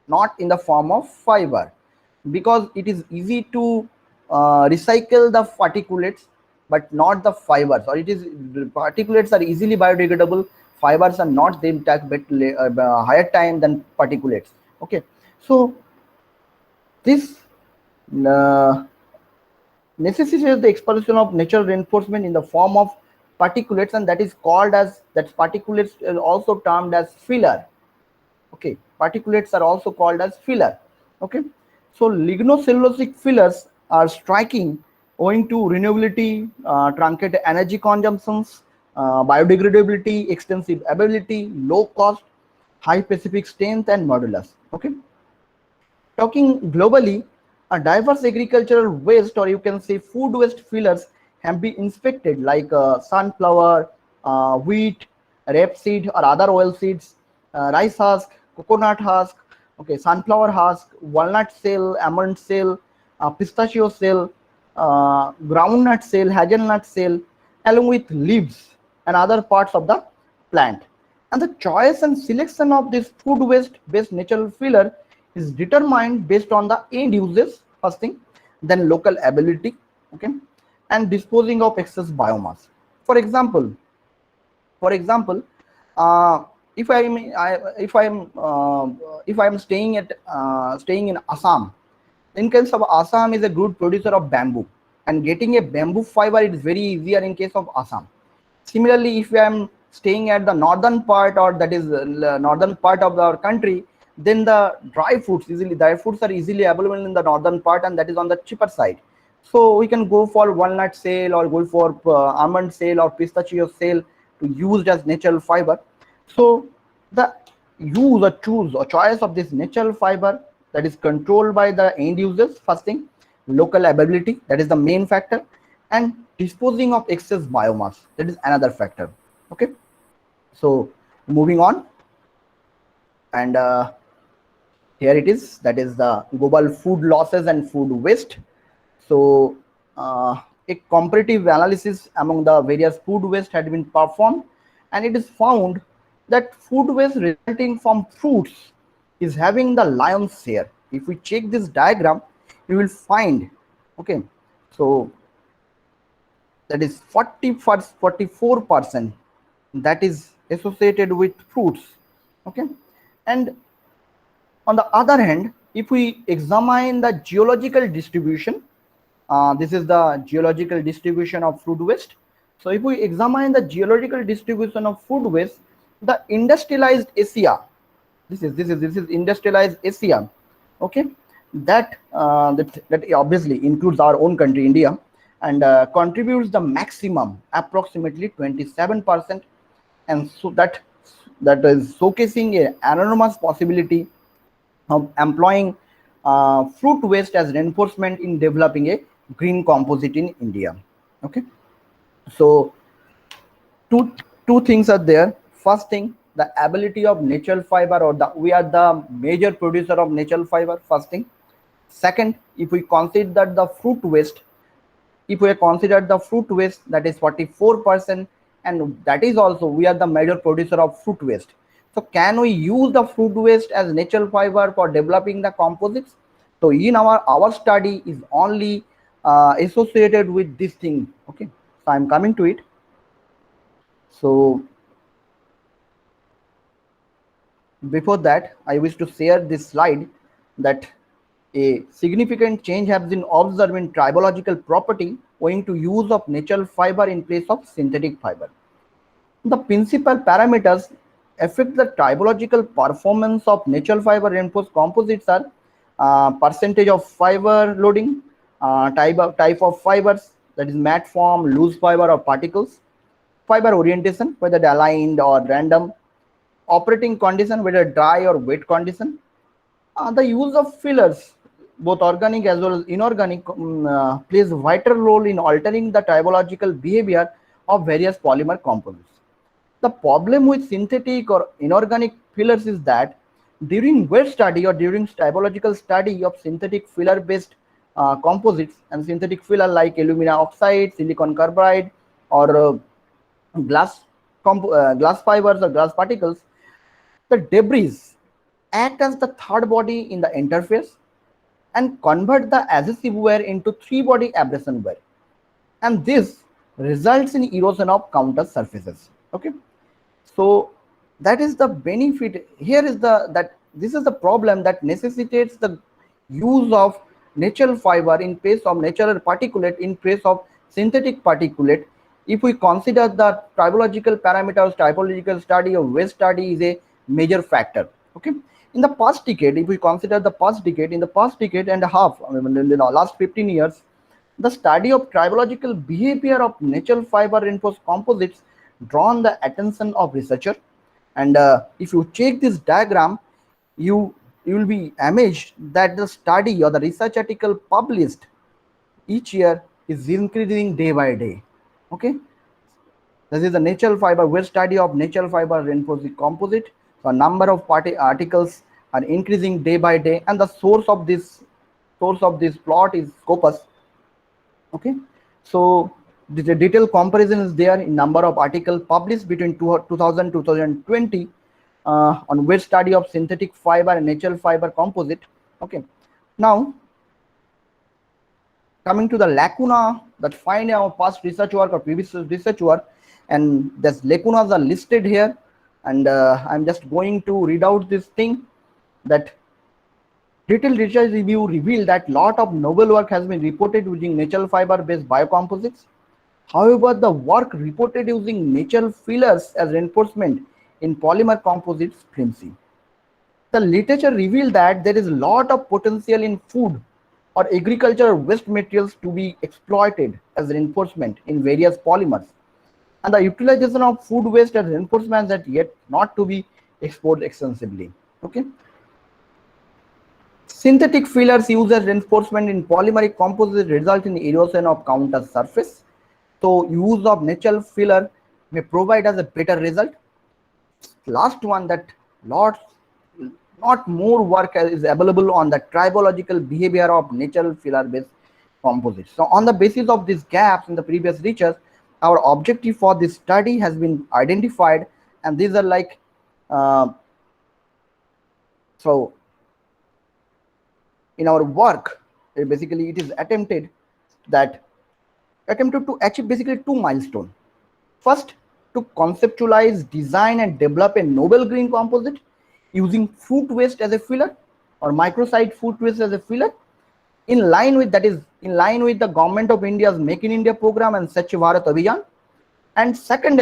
not in the form of fiber, because it is easy to recycle the particulates but not the fibers, or it is particulates are easily biodegradable, fibers are not, they take higher time than particulates. Okay, so this necessitates the expulsion of natural reinforcement in the form of particulates, and that is called as, that particulates is also termed as filler. Okay, particulates are also called as filler. Okay, so lignocellulosic fillers are striking owing to renewability, truncated energy consumptions, biodegradability, extensive availability, low cost, high specific strength, and modulus. Okay, talking globally, a diverse agricultural waste, or you can say food waste fillers, have been inspected like sunflower, wheat, rapeseed or other oil seeds, rice husk, coconut husk, okay, sunflower husk, walnut shell, almond shell, pistachio shell, groundnut shell, hazelnut shell, along with leaves and other parts of the plant. And the choice and selection of this food waste based natural filler is determined based on the end uses, first thing, then local ability, okay, and disposing of excess biomass. For example, for example, uh, if I'm staying in Assam, in case of Assam is a good producer of bamboo, and getting a bamboo fiber is very easier in case of Assam. Similarly, if I am staying at the northern part, or that is northern part of our country, then the dry fruits are easily available in the northern part, and that is on the cheaper side. So we can go for walnut shell, or go for almond shell or pistachio shell to use as natural fiber. So the use or choose or choice of this natural fiber, that is controlled by the end users, first thing, local availability, that is the main factor, and disposing of excess biomass, that is another factor. Okay, so moving on, and here it is, that is the global food losses and food waste. So a comparative analysis among the various food waste had been performed, and it is found that food waste resulting from fruits is having the lion's share. If we check this diagram, you will find, okay, so that is 44% that is associated with fruits. Okay, and on the other hand, if we examine the geological distribution, this is the geological distribution of food waste. So if we examine the geological distribution of food waste, the industrialized Asia, this is industrialized Asia, okay, that obviously includes our own country, India, and contributes the maximum, approximately 27%, and so that is showcasing an enormous possibility of employing fruit waste as reinforcement in developing a green composite in India. Okay, so two things are there. First thing, the ability of natural fiber, or we are the major producer of natural fiber, first thing. Second, if we consider the fruit waste, if we consider the fruit waste, that is 44%, and that is also we are the major producer of fruit waste. So can we use the fruit waste as natural fiber for developing the composites? So in our study is only associated with this thing. Okay, so I'm coming to it. So before that, I wish to share this slide, that a significant change has been observed in tribological property owing to use of natural fiber in place of synthetic fiber. The principal parameters affect the tribological performance of natural fiber reinforced composites are percentage of fiber loading, type of fibers, that is matte form, loose fiber or particles, fiber orientation, whether aligned or random, operating condition, whether dry or wet condition, the use of fillers, both organic as well as inorganic, plays a vital role in altering the tribological behavior of various polymer compounds. The problem with synthetic or inorganic fillers is that during wet study or during tribological study of synthetic filler based composites and synthetic filler like alumina oxide, silicon carbide, or glass fibers or glass particles, the debris act as the third body in the interface and convert the adhesive wear into three-body abrasion wear, and this results in erosion of counter surfaces. Okay, so that is the benefit. Here is this is the problem that necessitates the use of natural fiber in place of natural particulate in place of synthetic particulate. If we consider the tribological parameters, typological study or waste study is a major factor. Okay, in the past decade, if we consider the past decade, in the past decade and a half, I mean, in the last 15 years, the study of tribological behavior of natural fiber reinforced composites drawn the attention of researcher. And if you check this diagram, you will be amazed that the study or the research article published each year is increasing day by day. Okay, this is the natural fiber web study of natural fiber reinforced composite. So number of articles are increasing day by day, and the source of this plot is Scopus. Okay, so the detailed comparison is there in number of articles published between 2000 2020 on web study of synthetic fiber and natural fiber composite. Okay, now coming to the lacuna that find our past research work or previous research work, and these lacunas are listed here, and I'm just going to read out this thing. That detailed research review revealed that lot of novel work has been reported using natural fiber based biocomposites. However, the work reported using natural fillers as reinforcement in polymer composites flimsy. The literature revealed that there is a lot of potential in food or agricultural waste materials to be exploited as reinforcement in various polymers, and the utilization of food waste as reinforcement that yet not to be explored extensively. Okay, synthetic fillers used as reinforcement in polymeric composites result in erosion of counter surface. So use of natural filler may provide us a better result. Last one, that lot more work is available on the tribological behavior of natural filler based composites. So on the basis of these gaps in the previous research, our objective for this study has been identified, and these are like so in our work basically it is attempted to achieve basically two milestones. First, to conceptualize, design and develop a novel green composite using fruit waste as a filler or microsite fruit waste as a filler, in line with the Government of India's Make in India program and Swachh Bharat Abhiyan. And second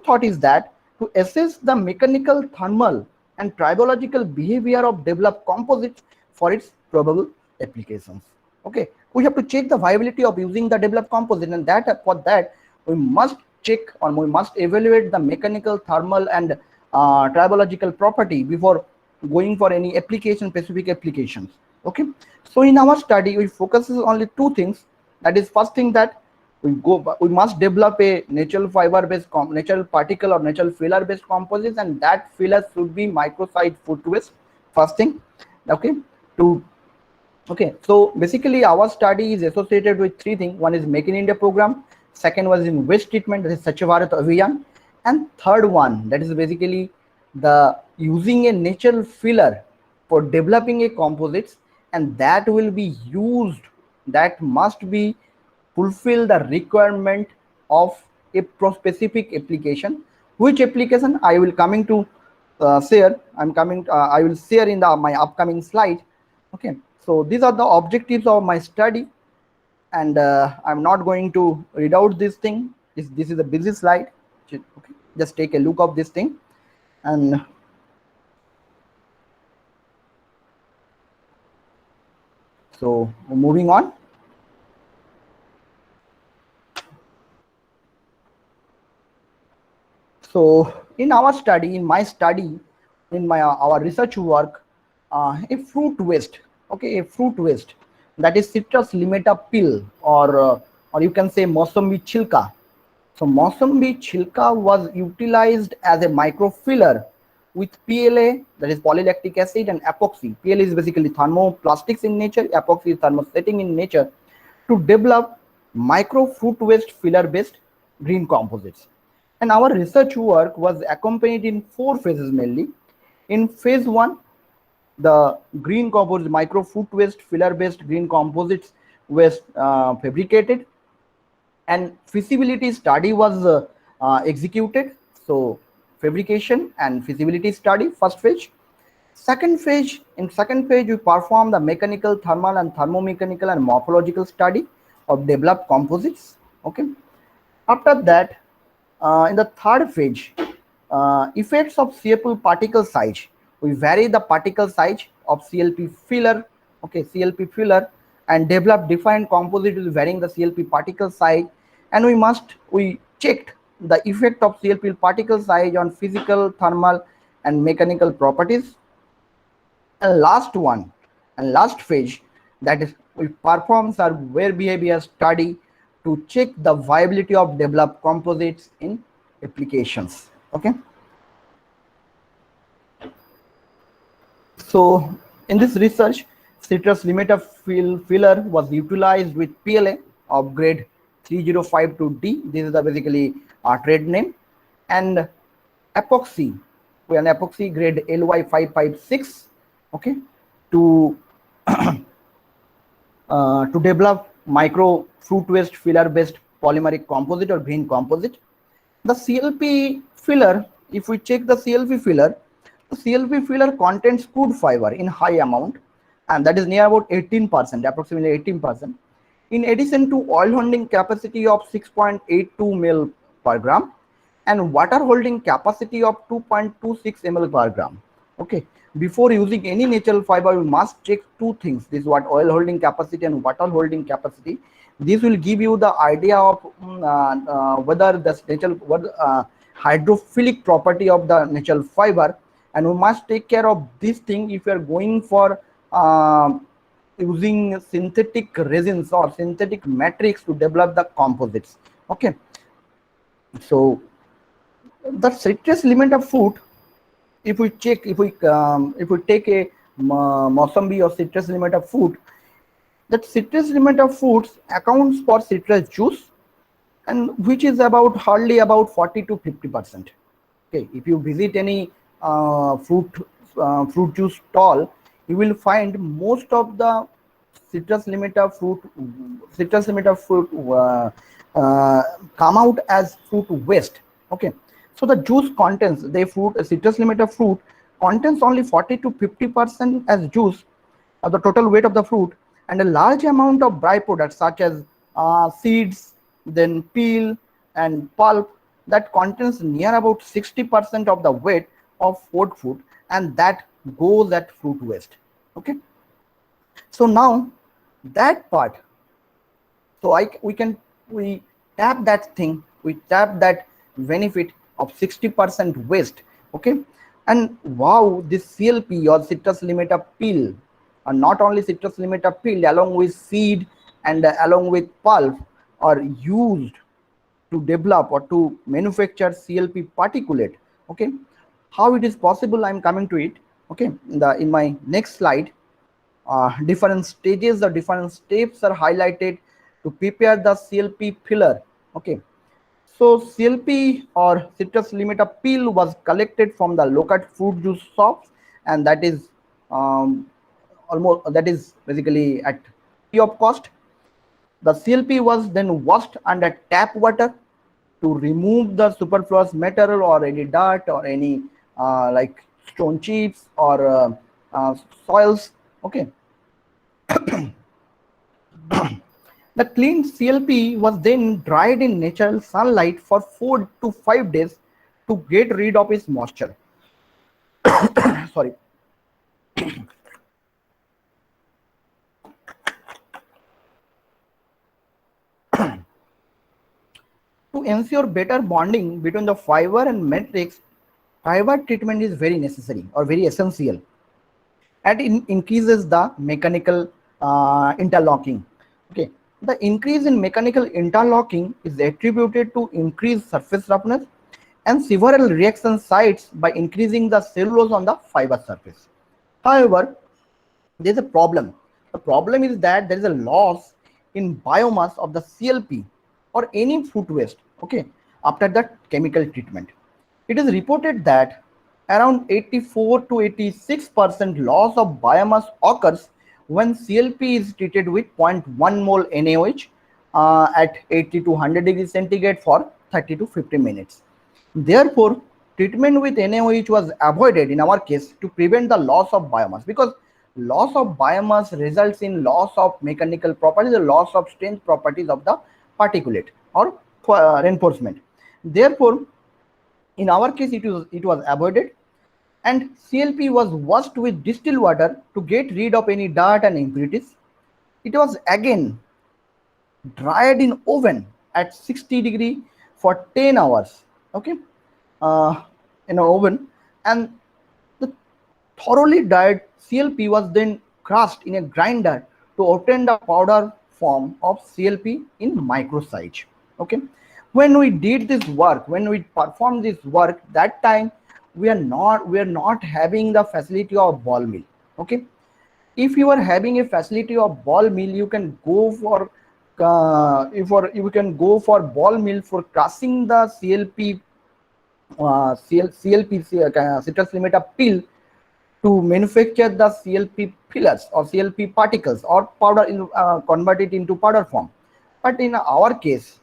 thought is that to assess the mechanical, thermal and tribological behavior of developed composites for its probable applications. Okay, we have to check the viability of using the developed composite, and for that we must check or we must evaluate the mechanical, thermal and tribological property before going for any specific applications. Okay, so in our study we focus on only two things. That is, first thing, that we must develop a natural fiber based natural particle or natural filler based composites, and that filler should be microsite fruit waste. First thing. Okay, so basically our study is associated with three things. One is Make in India program, second was in waste treatment, that is Swachh Bharat Abhiyan, and third one, that is basically the using a natural filler for developing a composites, and that will be used, that must be fulfill the requirement of a specific application. Which application I will coming to share. I will share in my upcoming slide. Okay, so these are the objectives of my study, and I'm not going to read out this thing. This is a busy slide. Okay, just take a look of this thing. And so moving on. So in our study, our research work, a fruit waste, okay, a fruit waste, that is Citrus limata peel, or you can say Mosombi chilka. So Mosombi chilka was utilized as a microfiller with PLA, that is polylactic acid, and epoxy. PLA is basically thermoplastics in nature, epoxy is thermosetting in nature, to develop micro fruit waste filler based green composites. And our research work was accompanied in 4 phases mainly. In phase 1, the green composite micro fruit waste filler based green composites was fabricated, and feasibility study was executed. So fabrication and feasibility study, first phase. In second phase, we perform the mechanical, thermal and thermomechanical and morphological study of developed composites. Okay, after that, in the third phase, effects of CFL particle size we vary the particle size of CLP filler, okay, CLP filler, and develop defined composite with varying the CLP particle size. And we checked the effect of CLP particle size on physical, thermal, and mechanical properties. And last phase, that is, we perform our wear behavior study to check the viability of developed composites in applications. Okay. So in this research, citrus limiter filler was utilized with PLA of grade 3052D. This is the basically our trade name, and epoxy, with an epoxy grade LY556, okay, to to develop micro fruit waste filler based polymeric composite or green composite. The CLP filler, if we check the CLP filler, the CLP filler contains crude fiber in high amount, and that is near about 18%, approximately 18%. In addition to oil holding capacity of 6.82 mil per gram and water holding capacity of 2.26 ml per gram. Okay, before using any natural fiber, we must check two things. This is what oil holding capacity and water holding capacity. This will give you the idea of whether the natural hydrophilic property of the natural fiber, and we must take care of this thing if you are going for using synthetic resins or synthetic matrix to develop the composites. Okay, so the citrus limiter fruit, if we check, if we take a Mossambi or citrus limiter fruit, that citrus limiter fruits accounts for citrus juice, and which is hardly about 40 to 50%. Okay, if you visit any fruit juice stall, you will find most of the citrus limiter fruit come out as fruit waste. Okay, so the juice contents, citrus limiter fruit contains only 40 to 50% as juice of the total weight of the fruit, and a large amount of byproducts such as seeds, then peel and pulp, that contains near about 60% of the weight of food, and that goes at fruit waste. Okay, so now that part, so we tap that thing, we tap that benefit of 60% waste. Okay, and wow, this CLP or citrus limiter peel, and not only citrus limiter peel, along with seed and along with pulp, are used to develop or to manufacture CLP particulate. Okay, how it is possible, I am coming to it. Okay, in my next slide, different stages or different steps are highlighted to prepare the CLP filler. Okay, so CLP or citrus limiter peel was collected from the local fruit juice shops, and that is basically at free of cost. The CLP was then washed under tap water to remove the superfluous material or any dirt or any like stone chips or soils. Okay. The clean CLP was then dried in natural sunlight for 4 to 5 days to get rid of its moisture. Sorry. To ensure better bonding between the fiber and matrix, fiber treatment is very necessary or very essential, and it increases the mechanical interlocking. Okay, the increase in mechanical interlocking is attributed to increased surface roughness and several reaction sites by increasing the cellulose on the fiber surface. However, there is a problem. The problem is that there is a loss in biomass of the CLP or any food waste. Okay, after the chemical treatment, it is reported that around 84 to 86% loss of biomass occurs when CLP is treated with 0.1 mole NaOH at 80 to 100 degrees centigrade for 30 to 50 minutes. Therefore, treatment with NaOH was avoided in our case to prevent the loss of biomass, because loss of biomass results in loss of mechanical properties, the loss of strength properties of the particulate or reinforcement. Therefore, in our case, it was avoided, and CLP was washed with distilled water to get rid of any dirt and impurities. It was again dried in oven at 60 degree for 10 hours, okay, in an oven, and the thoroughly dried CLP was then crushed in a grinder to obtain the powder form of CLP in micro size. Okay, when we did this work, when we performed this work, that time we are not having the facility of ball mill. Okay, if you are having a facility of ball mill, you can go for you can go for ball mill for crushing the CLP CLP citrus limita peel to manufacture the CLP fillers or CLP particles or powder in, convert it into powder form. But in our case,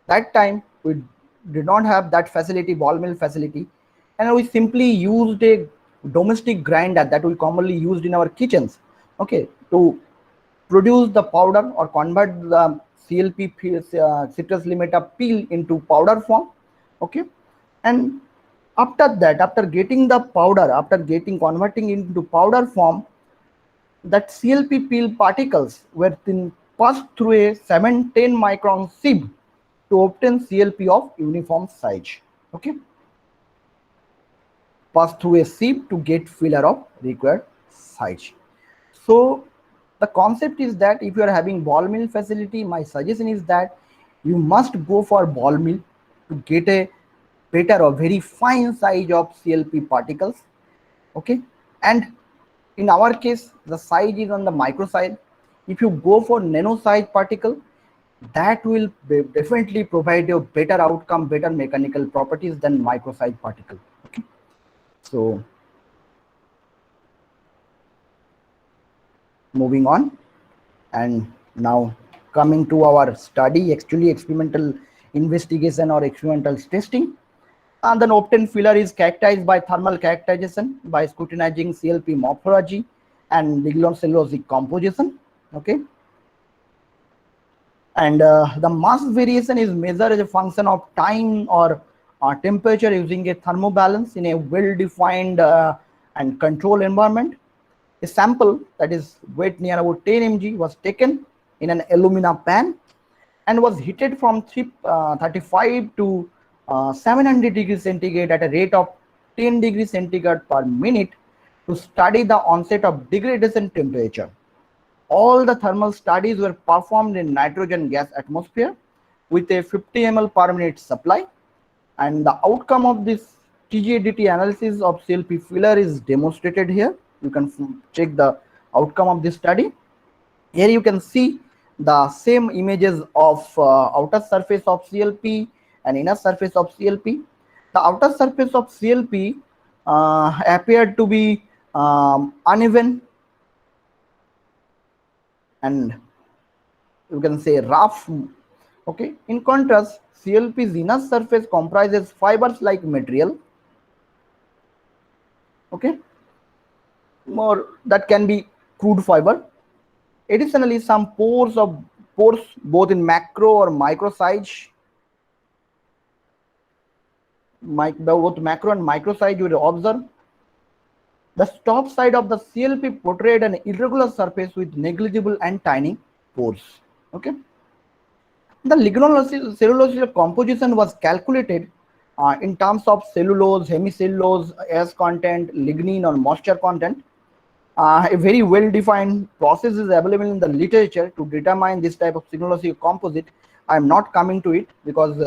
that time we did not have that facility, ball mill facility, and we simply used a domestic grinder that we commonly used in our kitchens, okay, to produce the powder or convert the CLP citrus limita peel into powder form. Okay, and after that, after getting the powder, after getting converting into powder form, that CLP peel particles were then passed through a 710 micron sieve to obtain CLP of uniform size. Okay, passed through a sieve to get filler of required size. So the concept is that if you are having ball mill facility, my suggestion is that you must go for ball mill to get a better or very fine size of CLP particles. Okay, and in our case, the size is on the micro side. If you go for nano size particle, that will definitely provide you better outcome, better mechanical properties than micro size particle. Okay, so moving on, and now coming to our study, actually experimental investigation or experimental testing. And then obtained filler is characterized by thermal characterization by scrutinizing CLP morphology and lignocellulosic composition. Okay, and the mass variation is measured as a function of time or temperature using a thermobalance in a well-defined and controlled environment. A sample that is weight near about 10 mg was taken in an alumina pan and was heated from 35 to 700 degrees centigrade at a rate of 10 degrees centigrade per minute to study the onset of degradation temperature. All the thermal studies were performed in nitrogen gas atmosphere with a 50 ml per minute supply, and the outcome of this TGADT analysis of CLP filler is demonstrated here. You can check the outcome of this study. Here you can see the same images of outer surface of CLP and inner surface of CLP. The outer surface of CLP appeared to be uneven and you can say rough. Okay, in contrast, CLP's inner surface comprises fibers like material. Okay, more that can be crude fiber. Additionally, some pores both in macro or micro size, both macro and micro size, you will observe. The top side of the CLP portrayed an irregular surface with negligible and tiny pores. Okay. The lignocellulosic composition was calculated in terms of cellulose, hemicellulose, ash content, lignin, or moisture content. A very well-defined process is available in the literature to determine this type of lignocellulosic composite. I am not coming to it because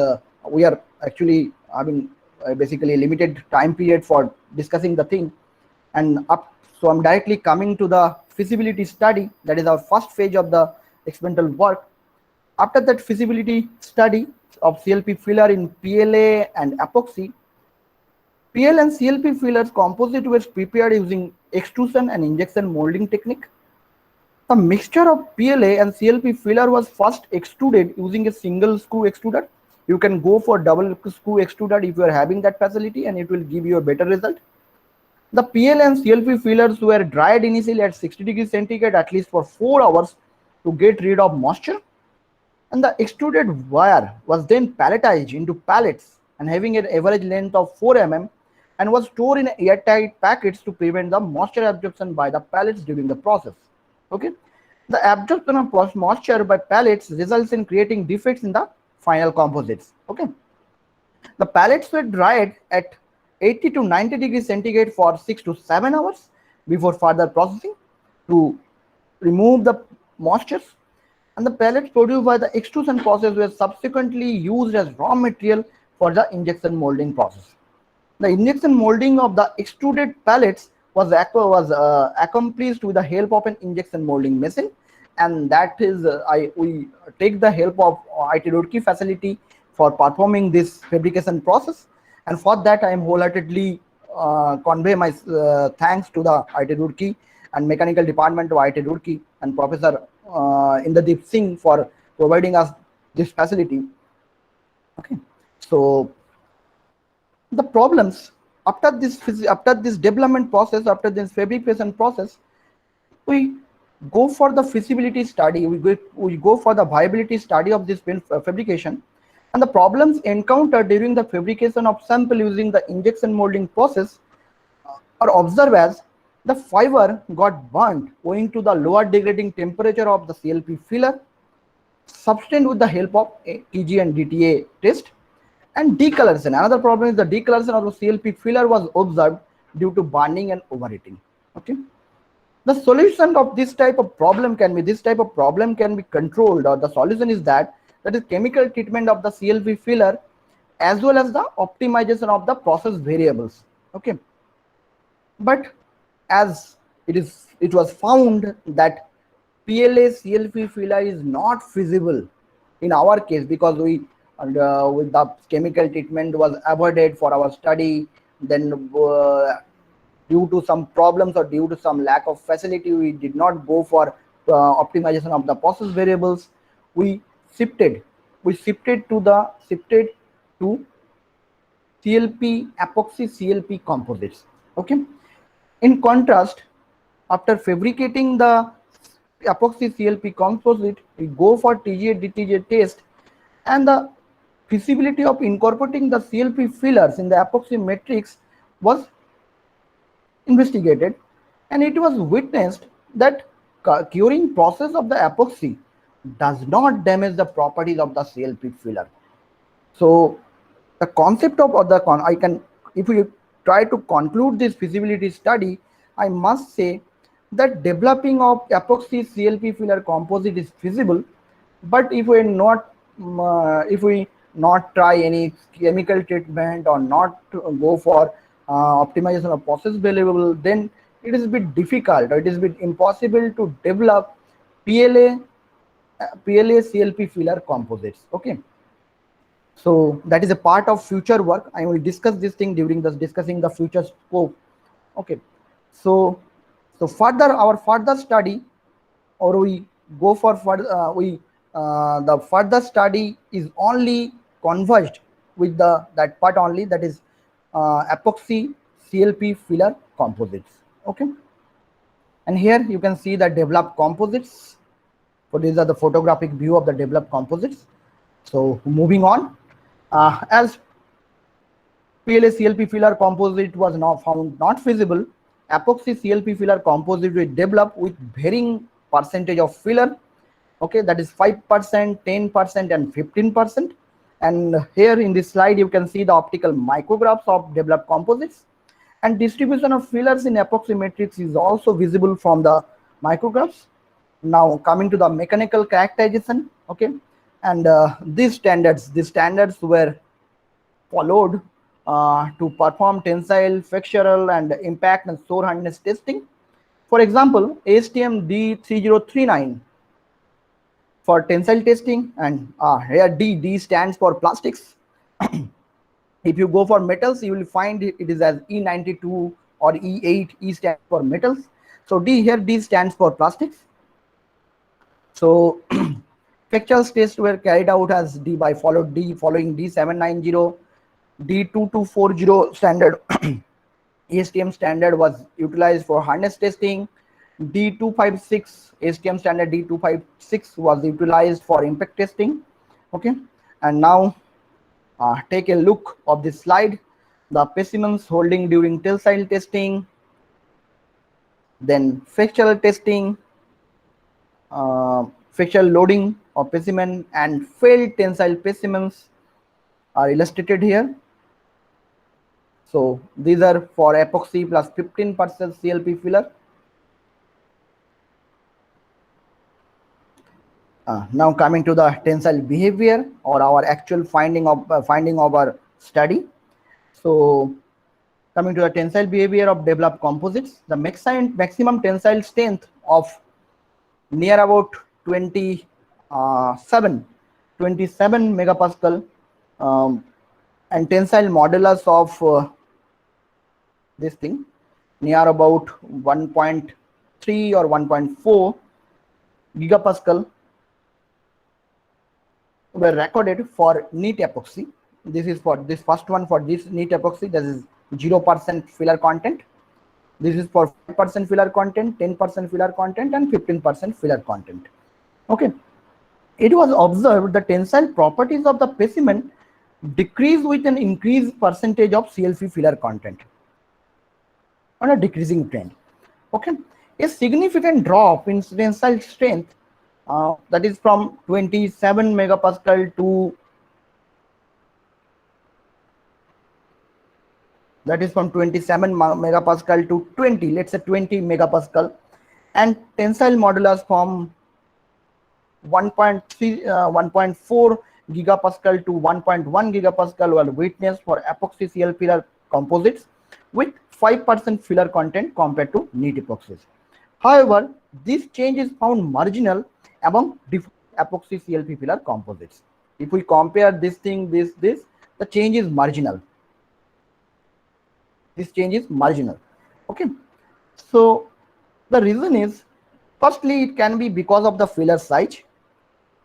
we are actually having basically a limited time period for discussing the thing. And so I'm directly coming to the feasibility study. That is our first phase of the experimental work. After that feasibility study of CLP filler in PLA and epoxy, PL and CLP fillers composite was prepared using extrusion and injection molding technique. The mixture of PLA and CLP filler was first extruded using a single screw extruder. You can go for double screw extruder if you are having that facility, and it will give you a better result. The PL and CLP fillers were dried initially at 60 degrees centigrade at least for 4 hours to get rid of moisture. And the extruded wire was then palletized into pallets and having an average length of 4 mm and was stored in airtight packets to prevent the moisture absorption by the pellets during the process. Okay, the absorption of moisture by pellets results in creating defects in the final composites. Okay, the pellets were dried at 80 to 90 degrees centigrade for 6 to 7 hours before further processing to remove the moistures, and the pellets produced by the extrusion process were subsequently used as raw material for the injection molding process. The injection molding of the extruded pellets was accomplished with the help of an injection molding machine, and that is we take the help of IT Roorkee facility for performing this fabrication process, and for that I am wholeheartedly convey my thanks to the IT Roorkee and mechanical department of IT Roorkee and Professor Inderdeep Singh for providing us this facility. Okay, so the problems after this development process, after this fabrication process, we go for the feasibility study, we go for the viability study of this fabrication, and the problems encountered during the fabrication of sample using the injection molding process are observed as the fiber got burnt owing to the lower degrading temperature of the CLP filler, sustained with the help of TG and DTA test, and decoloration. Another problem is the decoloration of the CLP filler was observed due to burning and overheating. Okay, the solution of this type of problem can be controlled, or the solution is that is chemical treatment of the CLP filler as well as the optimization of the process variables. Okay, but as it was found that PLA CLP filler is not feasible in our case, because we with the chemical treatment was avoided for our study, then due to some problems or due to some lack of facility, we did not go for optimization of the process variables. We shifted to CLP epoxy CLP composites. Okay, in contrast, after fabricating the epoxy CLP composite, we go for TGA DTJ test, and the feasibility of incorporating the CLP fillers in the epoxy matrix was investigated, and it was witnessed that curing process of the epoxy does not damage the properties of the CLP filler. So the concept of if we try to conclude this feasibility study, I must say that developing of epoxy CLP filler composite is feasible, but if we not try any chemical treatment or not go for optimization of process variable, then it is a bit difficult, or it is a bit impossible to develop PLA CLP filler composites. Okay, so that is a part of future work. I will discuss this thing during discussing the future scope. Okay, so further, our further study, or we go for the further study is only converged with that part only, that is epoxy CLP filler composites. Okay, and here you can see the developed composites. So these are the photographic view of the developed composites. So moving on, as PLA CLP filler composite was now found not feasible, epoxy CLP filler composite will develop with varying percentage of filler. Okay, that is 5%, 10%, and 15%. And here in this slide, you can see the optical micrographs of developed composites, and distribution of fillers in epoxy matrix is also visible from the micrographs. Now coming to the mechanical characterization. Okay, and these standards were followed to perform tensile, flexural, and impact and shore hardness testing. For example, ASTM D3039 for tensile testing, and here D stands for plastics. If you go for metals, you will find it is as E92 or E8. E stands for metals. So D stands for plastics. So flexural tests were carried out as following D790, D2240 standard. ASTM standard was utilized for harness testing. D256 ASTM standard D256 was utilized for impact testing. Okay, and now take a look of this slide. the specimens holding during tensile testing, then fractional testing, fractional loading of specimen, and failed tensile specimens are illustrated here. So these are for epoxy plus 15% CLP filler. Now coming to the tensile behavior or our actual finding of our study. So coming to the tensile behavior of developed composites, the maximum tensile strength of near about 27 megapascal, and tensile modulus of this thing near about 1.3 or 1.4 gigapascal were recorded for neat epoxy. This is for this first one, for this neat epoxy, that is 0% filler content. This is for 5% filler content, 10% filler content, and 15% filler content. Okay. It was observed the tensile properties of the specimen decrease with an increased percentage of CLP filler content on a decreasing trend. Okay. A significant drop in tensile strength, that is from 27 megapascal to 20, let's say 20 megapascal, and tensile modulus from 1.4 gigapascal to 1.1 gigapascal were witnessed for epoxy CL filler composites with 5% filler content compared to neat epoxies. However, this change is found marginal among different epoxy CLP filler composites. If we compare this thing, the change is marginal. This change is marginal. Okay. So the reason is, firstly, it can be because of the filler size,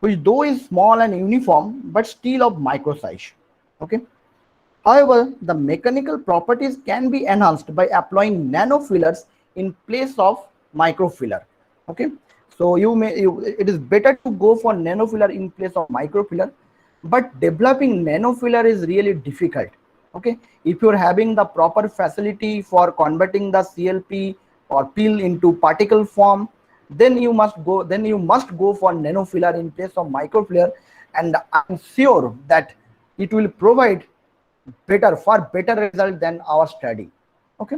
which though is small and uniform, but still of micro size. Okay. However, the mechanical properties can be enhanced by applying nano fillers in place of micro filler. Okay. So it is better to go for nano filler in place of micro filler, but developing nano filler is really difficult. Okay. If you're having the proper facility for converting the CLP or peel into particle form, then you must go for nano filler in place of micro filler, and I'm sure that it will provide far better result than our study. Okay.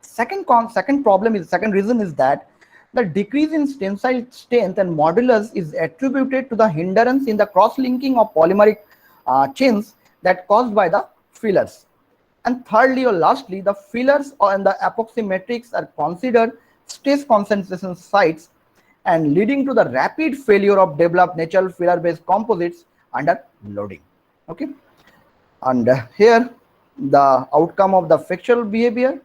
Second reason is that the decrease in tensile strength and modulus is attributed to the hindrance in the cross-linking of polymeric chains that caused by the fillers. And thirdly or lastly, the fillers and the epoxy matrix are considered stress concentration sites and leading to the rapid failure of developed natural filler-based composites under loading. Okay. And here the outcome of the fractional behavior.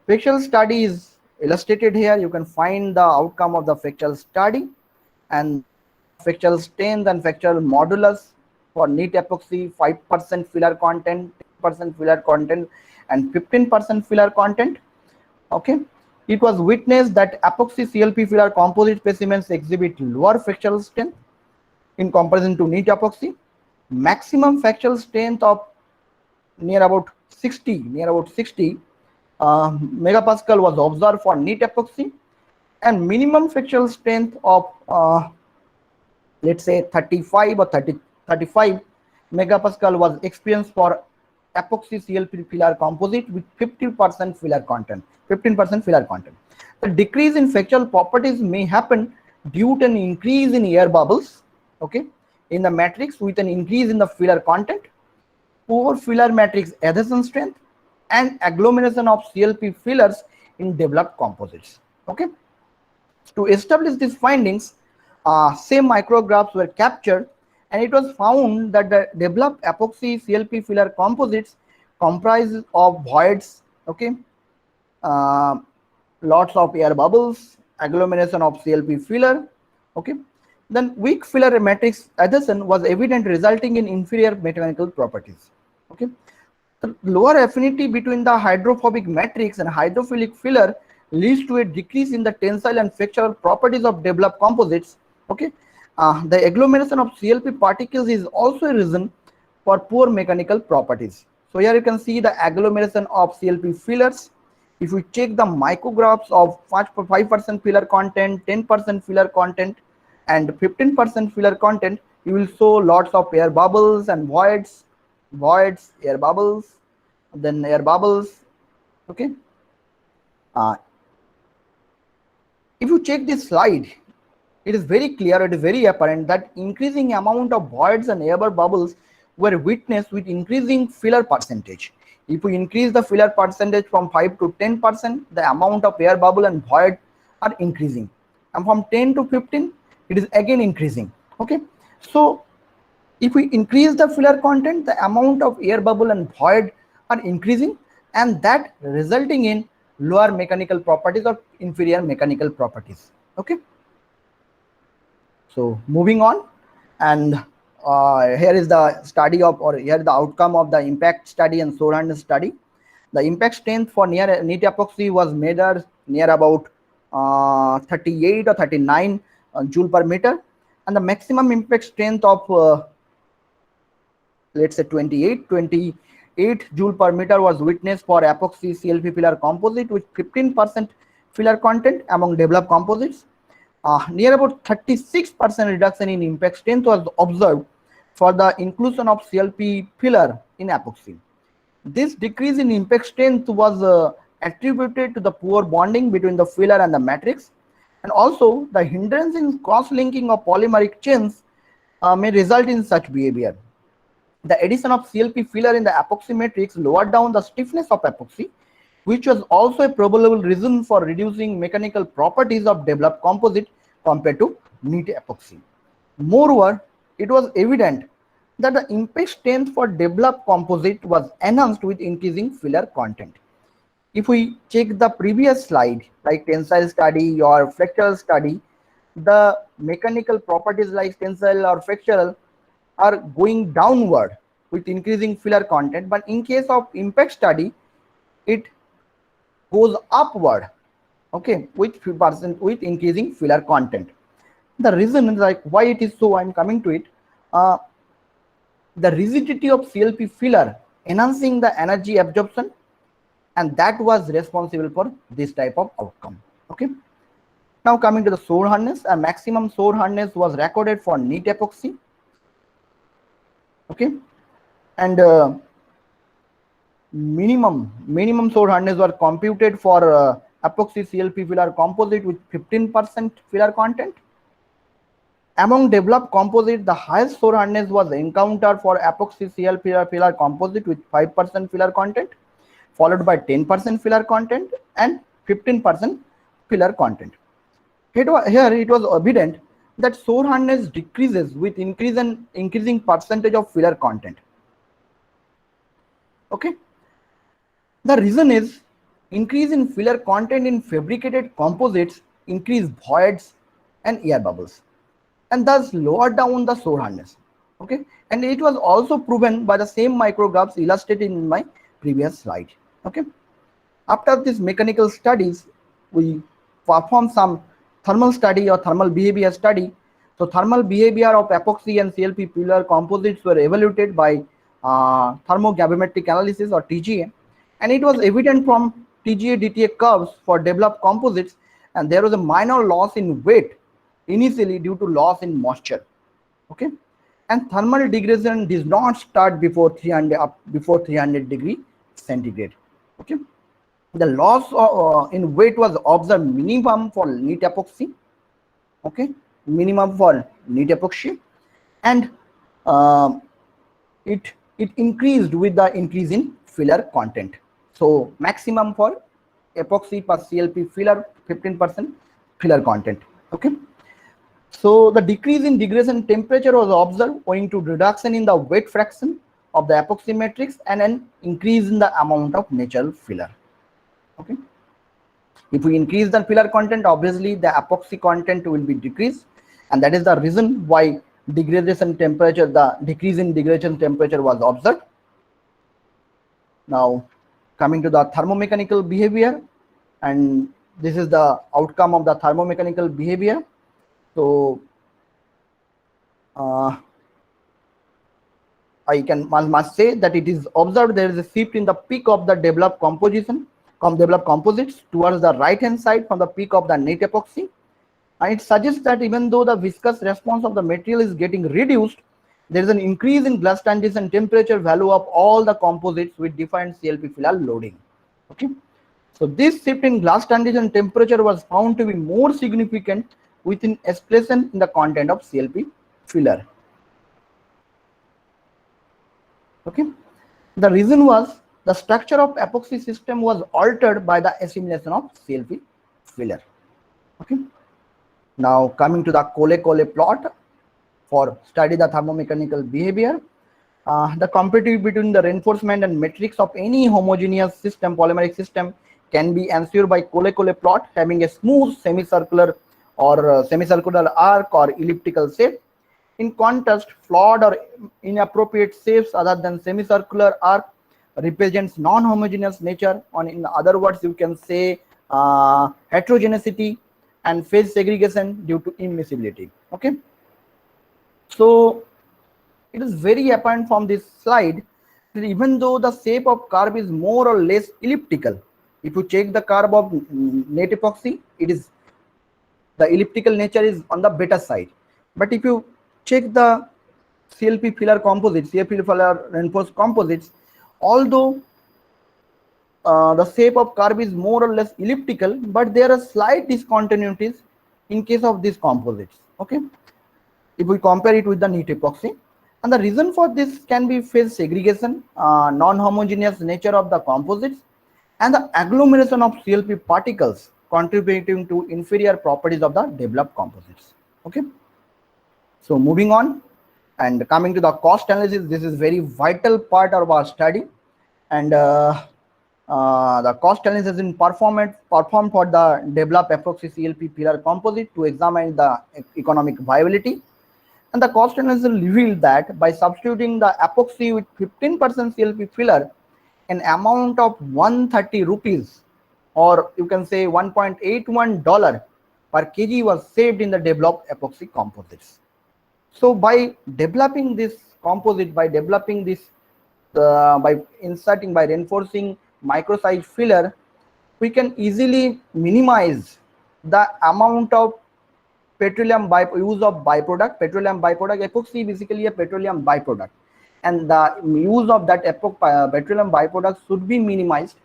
Fractional study is illustrated here. You can find the outcome of the fractional study and fractional strength and fractional modulus for neat epoxy, 5% filler content, 10% filler content, and 15% filler content. Okay. It was witnessed that epoxy CLP filler composite specimens exhibit lower fractional strength in comparison to neat epoxy. Maximum fractional strength of near about 60 megapascal was observed for neat epoxy, and minimum fractional strength of let's say 35 megapascal was experienced for epoxy CLP filler composite with 15% filler content. The decrease in fractional properties may happen due to an increase in air bubbles, okay, in the matrix with an increase in the filler content, poor filler matrix adhesion strength, and agglomeration of CLP fillers in developed composites. Okay. To establish these findings, same micrographs were captured, and it was found that the developed epoxy CLP filler composites comprise of voids, okay, lots of air bubbles, agglomeration of CLP filler, okay. Then weak filler matrix adhesion was evident, resulting in inferior mechanical properties. Okay. The lower affinity between the hydrophobic matrix and hydrophilic filler leads to a decrease in the tensile and fractional properties of developed composites. Okay. The agglomeration of CLP particles is also a reason for poor mechanical properties. So here you can see the agglomeration of CLP fillers. If we check the micrographs of 5% filler content, 10% filler content, and 15% filler content, you will show lots of air bubbles and voids, air bubbles, then air bubbles. Okay. If you check this slide, it is very clear, it is very apparent that increasing amount of voids and air bubbles were witnessed with increasing filler percentage. If we increase the filler percentage from 5 to 10%, the amount of air bubble and void are increasing. And from 10 to 15, it is again increasing. Okay. So if we increase the filler content, the amount of air bubble and void are increasing, and that resulting in lower mechanical properties or inferior mechanical properties. Okay. So moving on, and here is the study of, or here is the outcome of the impact study and solar hardness study. The impact strength for near neat epoxy was measured near about 38 or 39 joule per meter, and the maximum impact strength of let's say 28 joule per meter was witnessed for epoxy CLP filler composite with 15% filler content among developed composites. Near about 36% reduction in impact strength was observed for the inclusion of CLP filler in epoxy. This decrease in impact strength was attributed to the poor bonding between the filler and the matrix, and also the hindrance in cross-linking of polymeric chains may result in such behavior. The addition of CLP filler in the epoxy matrix lowered down the stiffness of epoxy, which was also a probable reason for reducing mechanical properties of developed composite compared to neat epoxy. Moreover, it was evident that the impact strength for developed composite was enhanced with increasing filler content. If we check the previous slide, like tensile study or fractural study, the mechanical properties like tensile or fractural are going downward with increasing filler content, but in case of impact study, it goes upward, okay, with increasing filler content. The reason is like why it is so, I'm coming to it. The rigidity of CLP filler enhancing the energy absorption, and that was responsible for this type of outcome. Okay. Now coming to the soar hardness, a maximum soar hardness was recorded for neat epoxy. Okay, and minimum soar hardness were computed for epoxy CLP filler composite with 15% filler content. Among developed composite, the highest soar hardness was encountered for epoxy CLP filler composite with 5% filler content, followed by 10% filler content and 15% filler content. Here it was evident that soar hardness decreases with increasing percentage of filler content. Okay. The reason is increase in filler content in fabricated composites increase voids and air bubbles, and thus lower down the soar hardness. Okay, and it was also proven by the same micrographs illustrated in my previous slide. Okay, after these mechanical studies, we perform some thermal study or thermal behavior study. So thermal behavior of epoxy and CLP filler composites were evaluated by thermogravimetric analysis or TGA, and it was evident from TGA DTA curves for developed composites, and there was a minor loss in weight initially due to loss in moisture. Okay, and thermal degradation does not start before 300 degree centigrade. Okay, the loss in weight was observed minimum for neat epoxy. Okay, minimum for neat epoxy, and it increased with the increase in filler content. So maximum for epoxy plus CLP filler 15% filler content. Okay, so the decrease in degradation temperature was observed owing to reduction in the weight fraction of the epoxy matrix and an increase in the amount of natural filler. Okay, if we increase the filler content, obviously the epoxy content will be decreased, and that is the reason why degradation temperature, the decrease in degradation temperature was observed. Now coming to the thermomechanical behavior, and this is the outcome of the thermomechanical behavior. So I must say that it is observed there is a shift in the peak of the developed composites towards the right hand side from the peak of the net epoxy, and it suggests that even though the viscous response of the material is getting reduced, there is an increase in glass transition temperature value of all the composites with different CLP filler loading. Okay, so this shift in glass transition temperature was found to be more significant within escalation in the content of CLP filler. Okay, the reason was the structure of epoxy system was altered by the assimilation of CLP filler. Okay, now coming to the Cole plot for study the thermomechanical behavior. The competitive between the reinforcement and matrix of any homogeneous system, polymeric system, can be ensured by Cole plot having a smooth semicircular or semicircular arc or elliptical shape. In contrast, flawed or inappropriate shapes other than semicircular arc represents non-homogeneous nature, or in other words, you can say heterogeneity and phase segregation due to immiscibility. Okay, so it is very apparent from this slide that even though the shape of curve is more or less elliptical, if you check the curve of net epoxy, it is the elliptical nature is on the better side. But if you check the CLP filler composites, CLP filler reinforced composites, although the shape of curve is more or less elliptical, but there are slight discontinuities in case of these composites. Okay, if we compare it with the net epoxy, and the reason for this can be phase segregation, non-homogeneous nature of the composites, and the agglomeration of CLP particles contributing to inferior properties of the developed composites. Okay, so moving on and coming to the cost analysis, this is very vital part of our study, and the cost analysis has been performed for the developed epoxy CLP filler composite to examine the economic viability. And the cost analysis revealed that by substituting the epoxy with 15% CLP filler, an amount of 130 rupees, or you can say $1.81 per kg, was saved in the developed epoxy composites. So by developing this composite, by reinforcing micro size filler, we can easily minimize the amount of use of byproduct. Petroleum byproduct, epoxy basically a petroleum byproduct, and the use of that petroleum byproduct should be minimized.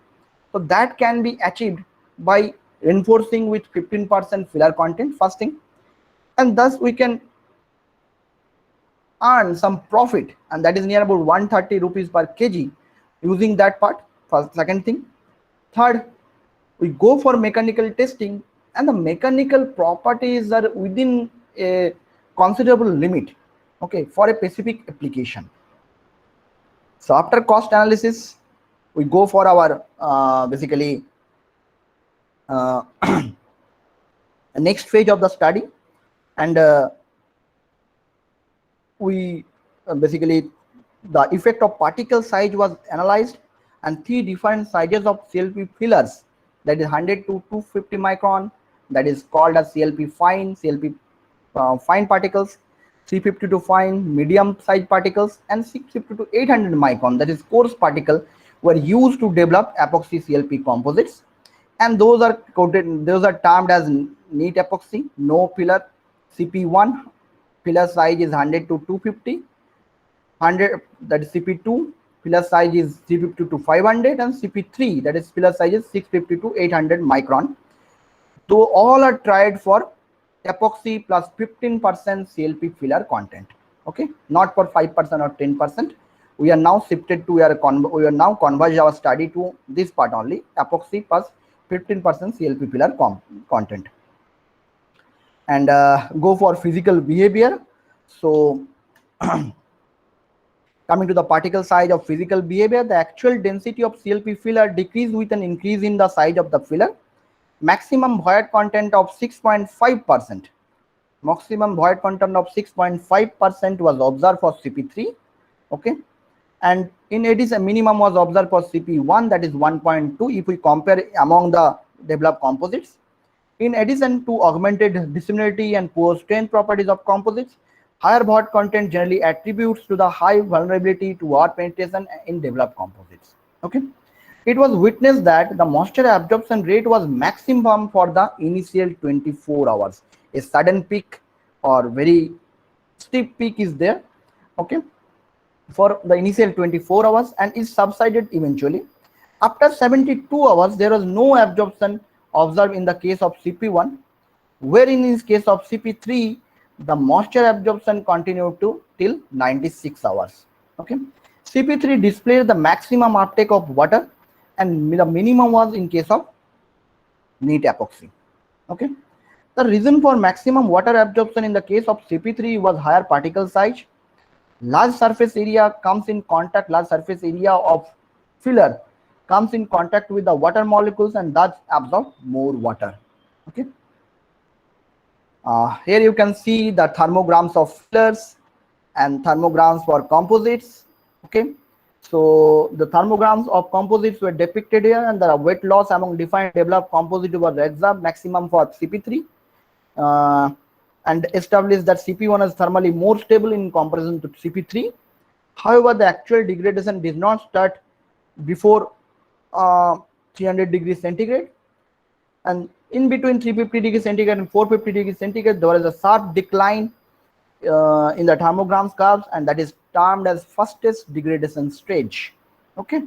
So that can be achieved by reinforcing with 15% filler content first thing, and thus we can earn some profit, and that is near about 130 rupees per kg using that part. First, second thing. Third, we go for mechanical testing, and the mechanical properties are within a considerable limit, okay, for a specific application. So after cost analysis, we go for our basically next phase of the study, and we basically the effect of particle size was analyzed, and 3 different sizes of CLP fillers, that is 100 to 250 micron, that is called as CLP fine, CLP fine particles, 350 to fine medium size particles, and 650 to 800 micron, that is coarse particle, were used to develop epoxy CLP composites, and those are termed as neat epoxy, no filler. CP1 filler size is 100 to 250, 100, that is CP2 filler size is 350 to 500, and CP3, that is filler size is 650 to 800 micron. So all are tried for epoxy plus 15% CLP filler content. Okay, not for 5% or 10%. We are now shifted to we are now converged our study to this part only, epoxy plus 15% CLP filler content, and go for physical behavior. So coming to the particle size of physical behavior, the actual density of CLP filler decreased with an increase in the size of the filler. Maximum void content of 6.5%. Maximum void content of 6.5% was observed for CP3. Okay, and in addition, minimum was observed for CP1, that is 1.2 if we compare among the developed composites. In addition to augmented dissimilarity and poor strength properties of composites, Higher void content generally attributes to the high vulnerability to water penetration in developed composites. Okay. It was witnessed that the moisture absorption rate was maximum for the initial 24 hours. A sudden peak or very steep peak is there, okay, for the initial 24 hours and is subsided eventually. After 72 hours, there was no absorption observed in the case of CP1, where in this case of CP3, the moisture absorption continued to till 96 hours. Okay, CP3 displays the maximum uptake of water, and the minimum was in case of neat epoxy. Okay, the reason for maximum water absorption in the case of CP3 was higher particle size. Large surface area comes in contact, large surface area of filler comes in contact with the water molecules and thus absorb more water. Okay. Here you can see the thermograms of fillers and thermograms for composites. Okay, so the thermograms of composites were depicted here, and the weight loss among defined developed composite was observed maximum for CP3, uh, and established that CP1 is thermally more stable in comparison to CP3. However, the actual degradation did not start before 300 degrees centigrade, and in between 350 degrees centigrade and 450 degrees centigrade, there is a sharp decline in the thermograms curves, and that is termed as fastest degradation stage. Okay.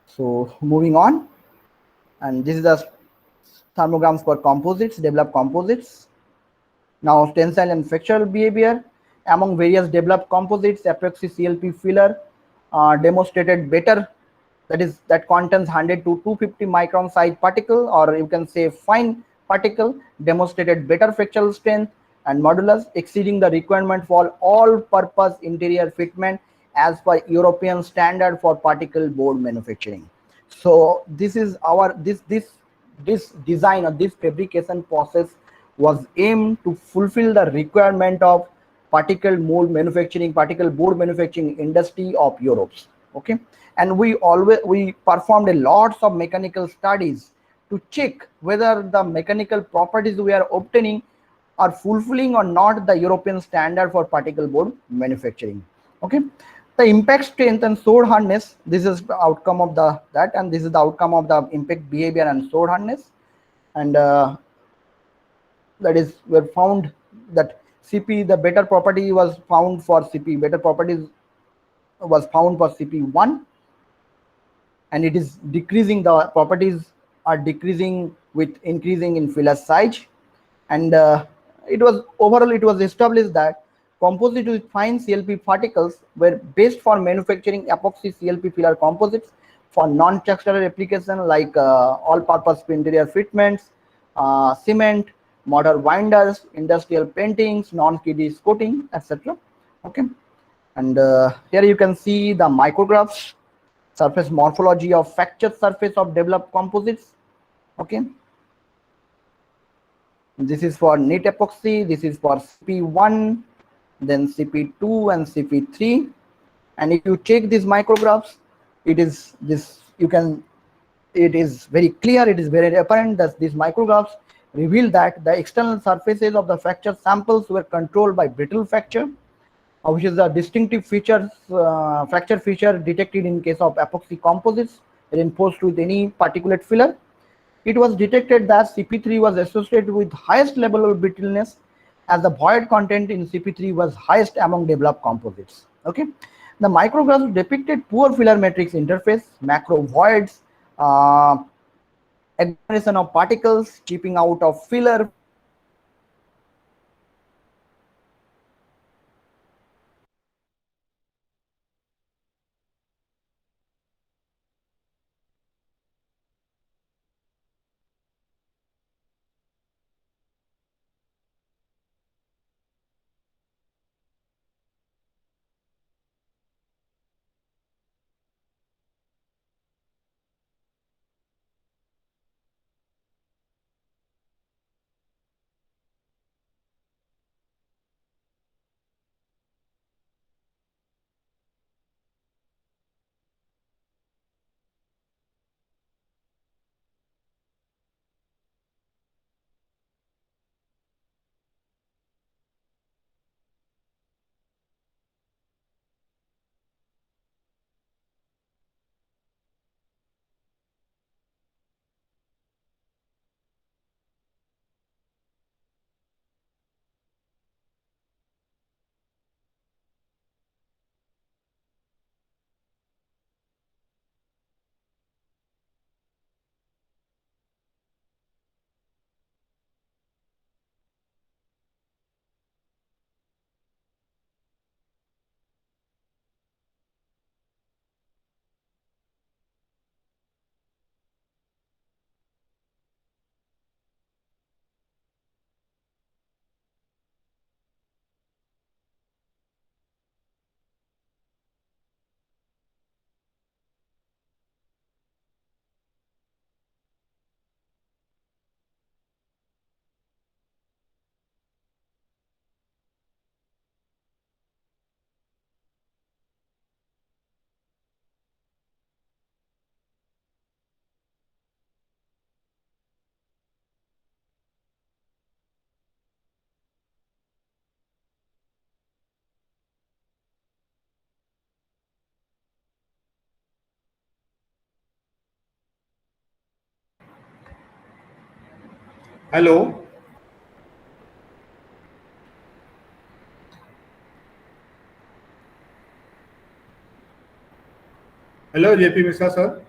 So moving on, and this is the thermograms for composites, developed composites. Now tensile and fractional behavior among various developed composites, epoxy CLP filler demonstrated better, that contains 100 to 250 micron size particle, or you can say fine particle, demonstrated better fractional strength and modulus exceeding the requirement for all purpose interior fitment as per European standard for particle board manufacturing. So this is our this design or this fabrication process was aimed to fulfill the requirement of particle mold manufacturing, particle board manufacturing industry of Europe. Okay, and we performed a lots of mechanical studies to check whether the mechanical properties we are obtaining are fulfilling or not the European standard for particle board manufacturing. Okay, the impact strength and sword hardness, this is the outcome of the that, and this is the outcome of the impact behavior and sword hardness, and that is were found that CP, the better property was found for CP, better properties was found for CP1, and it is decreasing, the properties are decreasing with increasing in filler size, and it was overall it was established that composite with fine CLP particles were best for manufacturing epoxy CLP filler composites for non-structural application like all-purpose interior fitments, cement, motor winders, industrial paintings, non-kiddies coating, etc. Okay, and here you can see the micrographs, surface morphology of fractured surface of developed composites. Okay, this is for neat epoxy, this is for CP1, then CP2 and CP3, and if you check these micrographs, it is this, you can, it is very clear, it is very apparent that these micrographs reveal that the external surfaces of the fracture samples were controlled by brittle fracture, which is a distinctive feature, fracture feature detected in case of epoxy composites reinforced with any particulate filler. It was detected that CP3 was associated with highest level of brittleness, as the void content in CP3 was highest among developed composites. Okay, the micrographs depicted poor filler matrix interface, macro voids, agglomeration of particles, chipping out of filler, Hello. Hello, JP Mishra sir.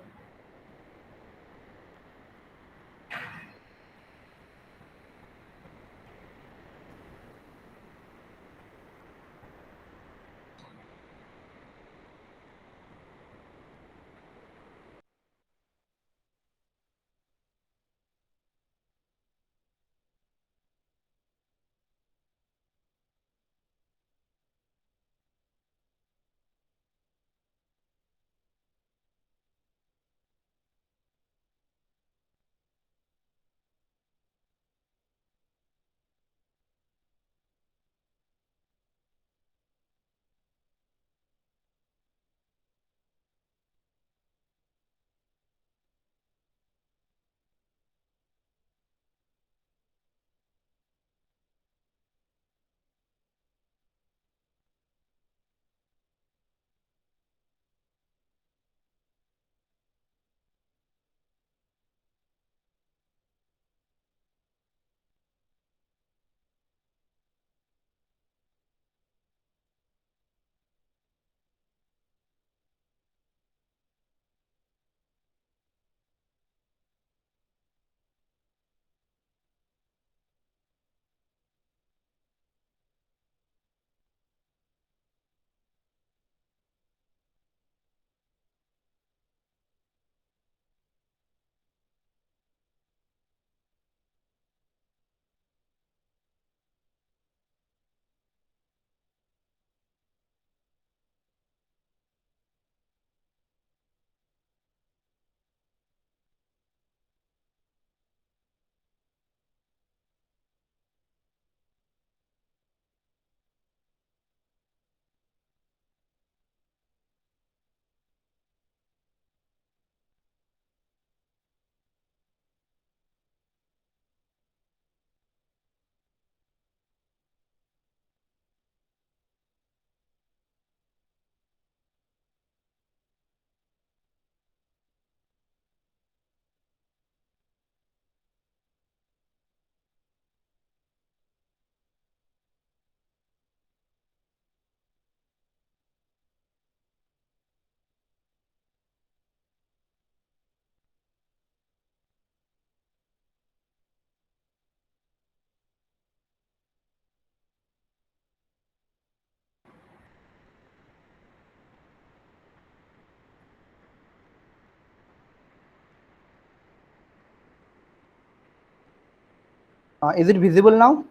Is it visible now?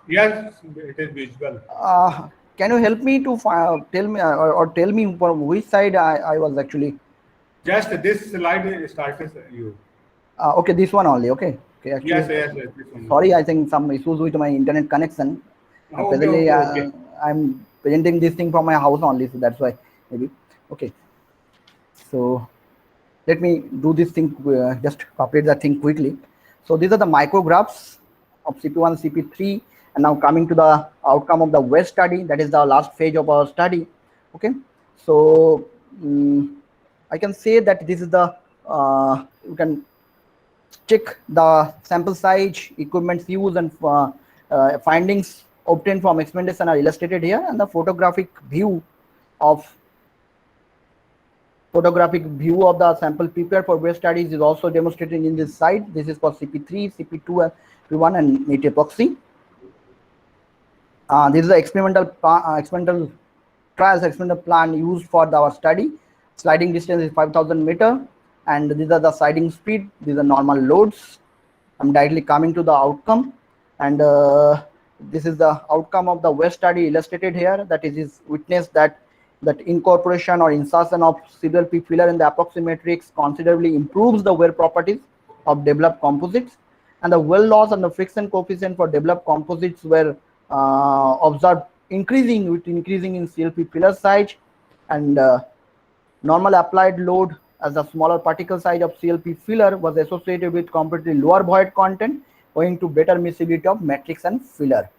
Yes, it is visual. Can you help me to tell me or tell me from which side I was actually? Just this slide starts you. Okay, this one only. Okay. Okay. Actually, Yes, this one. sorry, I think some issues with my internet connection. Presently, Okay. I'm presenting this thing from my house only, so that's why maybe. Okay. So let me do this thing. Just complete the thing quickly. So these are the micrographs of CP1, CP3, and now coming to the outcome of the WEST study. That is the last phase of our study. Okay. So I can say that this is the you can check the sample size, equipment use, and findings obtained from experimentation are illustrated here, and the photographic view of the sample prepared for WEST studies is also demonstrated in this slide. This is for CP3, CP2, P1, and NAT epoxy. This is the experimental plan used for our study. Sliding distance is 5,000 meter, and these are the sliding speed. These are normal loads. I'm directly coming to the outcome, and this is the outcome of the WEST study illustrated here. That is witnessed that incorporation or insertion of CWLP filler in the epoxy matrix considerably improves the wear properties of developed composites, and the well loss and the friction coefficient for developed composites were observed increasing in CLP filler size, and normal applied load as the smaller particle size of CLP filler was associated with comparatively lower void content owing to better miscibility of matrix and filler.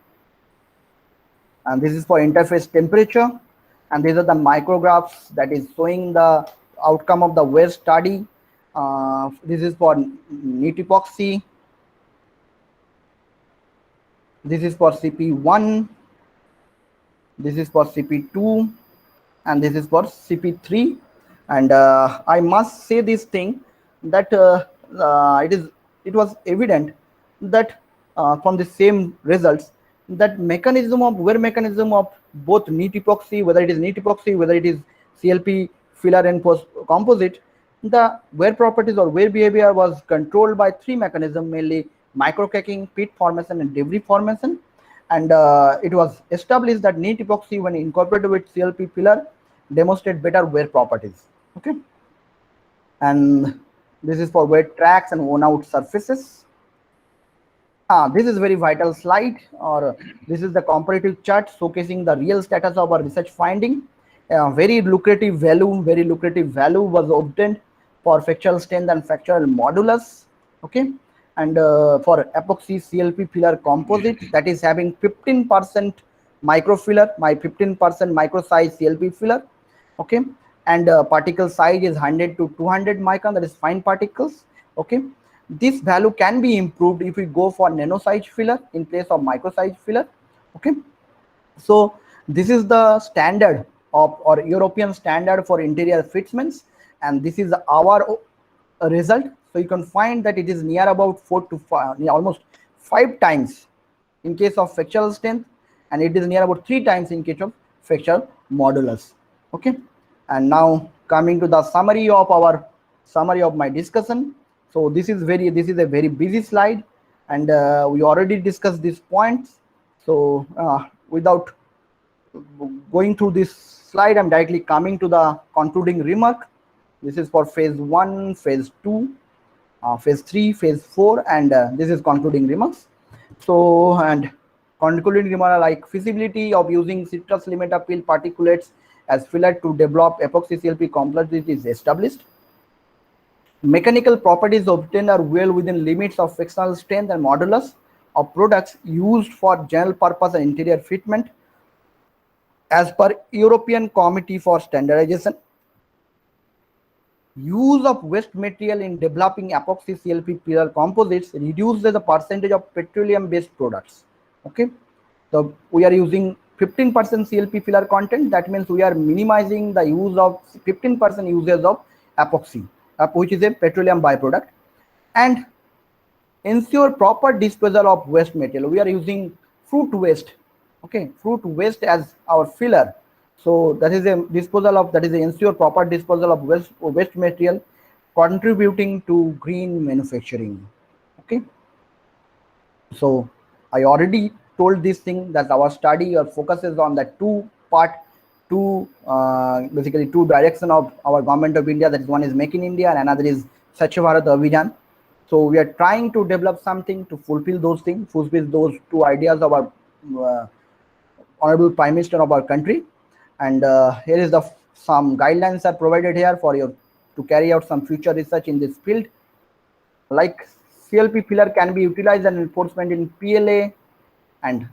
And this is for interface temperature, and these are the micrographs that is showing the outcome of the WEST study. This is for NAT epoxy, This is for CP1, this is for CP2, and this is for CP3. And I must say this thing that it was evident that from the same results that wear mechanism of both neat epoxy, whether it is neat epoxy, whether it is CLP filler and post composite, the wear properties or wear behavior was controlled by three mechanisms, mainly microcracking, pit formation, and debris formation. And it was established that neat epoxy, when incorporated with CLP filler, demonstrate better wear properties. Okay, and this is for wet tracks and worn out surfaces. This is very vital slide, or this is the comparative chart showcasing the real status of our research finding. Very lucrative value was obtained for fractional strength and fractional modulus. Okay, and for epoxy CLP filler composite, that is having 15% microfiller, 15% micro size CLP filler. Okay, and particle size is 100 to 200 micron, that is fine particles. Okay, this value can be improved if we go for nano size filler in place of micro size filler. Okay, so this is the standard of, or European standard for interior fitments, and this is our result. So you can find that it is near about 4 to 5, almost 5 times in case of fractional strength, and it is near about 3 times in case of fractional modulus. Okay, and now coming to the summary of my discussion. So this is a very busy slide, and we already discussed these points. So without going through this slide, I'm directly coming to the concluding remark. This is for phase 1, phase 2, phase 3, phase 4, and this is concluding remarks. So, and concluding remarks are like feasibility of using citrus limit appeal particulates as filler to develop epoxy CLP composite is established. Mechanical properties obtained are well within limits of frictional strength and modulus of products used for general purpose and interior fitment as per European Committee for Standardization. Use of waste material in developing epoxy CLP filler composites reduces the percentage of petroleum based products. Okay, so we are using 15% CLP filler content. That means we are minimizing the use of 15% usage of epoxy, which is a petroleum byproduct, and ensure proper disposal of waste material. We are using fruit waste, okay, fruit waste as our filler. So that is a disposal of, that is a ensure proper disposal of waste material, contributing to green manufacturing. Okay, so I already told this thing that our study or focuses on the basically two direction of our government of India. That is, one is Make in India and another is Swachh Bharat Abhiyan. So we are trying to develop something to fulfill those things, fulfill those two ideas of our Honorable Prime Minister of our country. And here is some guidelines are provided here for you to carry out some future research in this field. Like CLP filler can be utilized and enforcement in PLA, and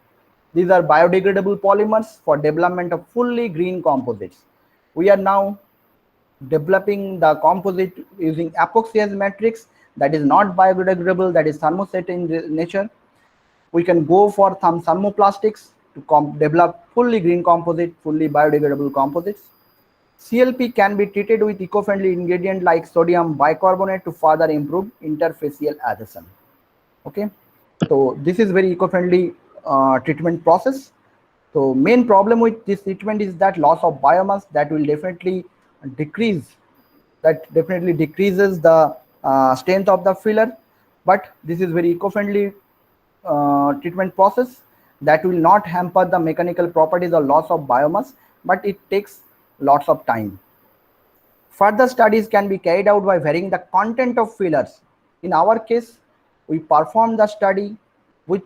these are biodegradable polymers for development of fully green composites. We are now developing the composite using epoxy as matrix that is not biodegradable, that is thermoset in nature. We can go for some thermoplastics to develop fully green composite, fully biodegradable composites. CLP can be treated with eco-friendly ingredient like sodium bicarbonate to further improve interfacial adhesion. Okay, so this is very eco-friendly treatment process. So main problem with this treatment is that loss of biomass that will definitely decreases the strength of the filler, but this is very eco-friendly treatment process that will not hamper the mechanical properties or loss of biomass, but it takes lots of time. Further studies can be carried out by varying the content of fillers. In our case, we performed the study with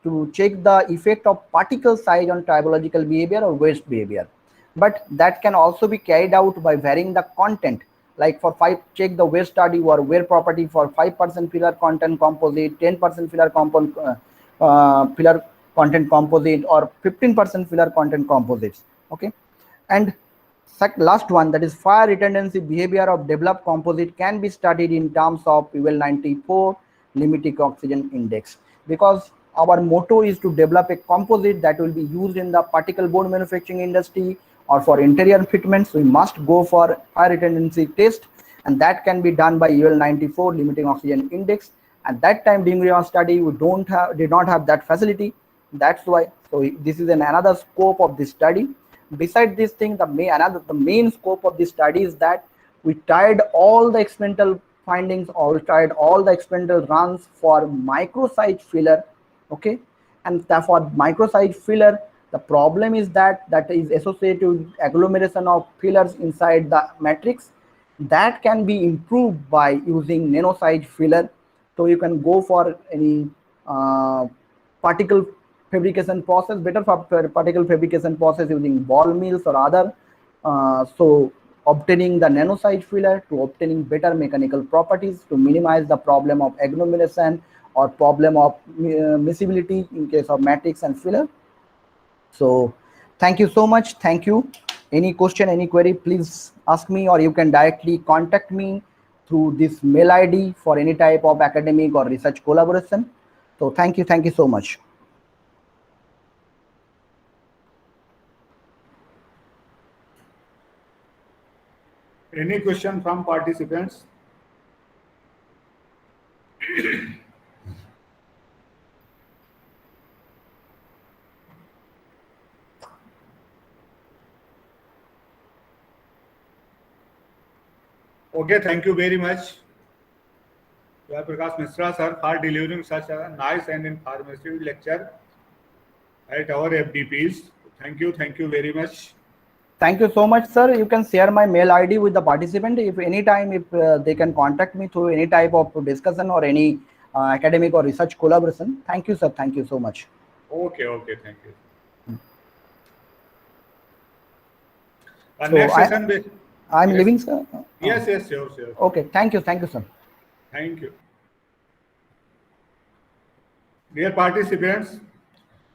to check the effect of particle size on tribological behavior or waste behavior, but that can also be carried out by varying the content. Like for check the waste study or wear property for 5% filler content composite, 10% filler content composite, or 15% filler content composites. Okay, and last one, that is fire retentancy behavior of developed composite can be studied in terms of UL94 limiting oxygen index, because our motto is to develop a composite that will be used in the particle board manufacturing industry or for interior fitments. We must go for fire retardancy test, and that can be done by UL 94 limiting oxygen index. At that time during our study, we did not have that facility. That's why. So this is another scope of this study. Besides this thing, the main scope of this study is that we tried all the experimental findings, or we tried all the experimental runs for microsite filler. Okay, and for microsite filler, the problem is that is associated with agglomeration of fillers inside the matrix. That can be improved by using nanosite filler. So you can go for any particle fabrication process, better for particle fabrication process using ball mills or other. So obtaining the nanosite filler to obtaining better mechanical properties to minimize the problem of agglomeration or problem of miscibility in case of matrix and filler. So thank you so much. Thank you. Any question, any query, please ask me, or you can directly contact me through this mail ID for any type of academic or research collaboration. So thank you so much. Any question from participants? Okay, thank you very much, Prakash Mishra sir, for delivering such a nice and informative lecture at our FDPs. Thank you very much. Thank you so much, sir. You can share my mail ID with the participant. If anytime, if they can contact me through any type of discussion or any academic or research collaboration. Thank you, sir. Thank you so much. Okay, thank you. So next session. I'm yes. leaving, sir. Yes, sure. Okay, thank you, sir. Thank you. Dear participants,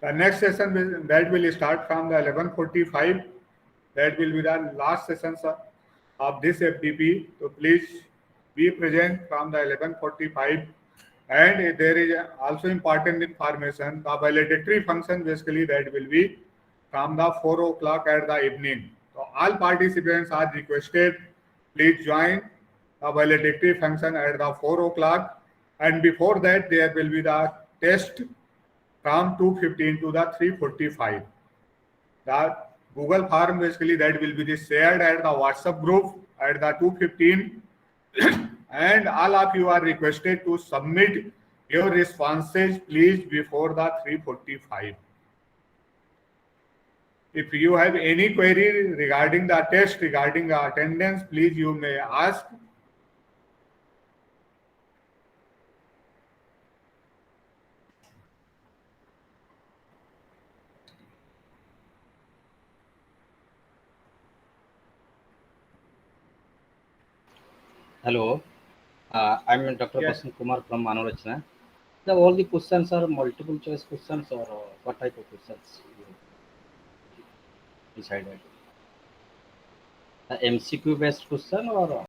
the next session that will start from the 11:45. That will be the last session of this FDP. So please be present from the 11:45. And there is also important information. The valedictory function basically that will be from the 4 o'clock at the evening. So all participants are requested, please join the valedictory function at the 4 o'clock. And before that, there will be the test from 2:15 to the 3:45. The Google form basically that will be shared at the WhatsApp group at the 2:15. And all of you are requested to submit your responses please before the 3:45. If you have any query regarding the test, regarding the attendance, please you may ask. Hello, I'm Dr. Yes. Basant Kumar from Manolachna. All the questions are multiple choice questions, or what type of questions you decided? MCQ based question or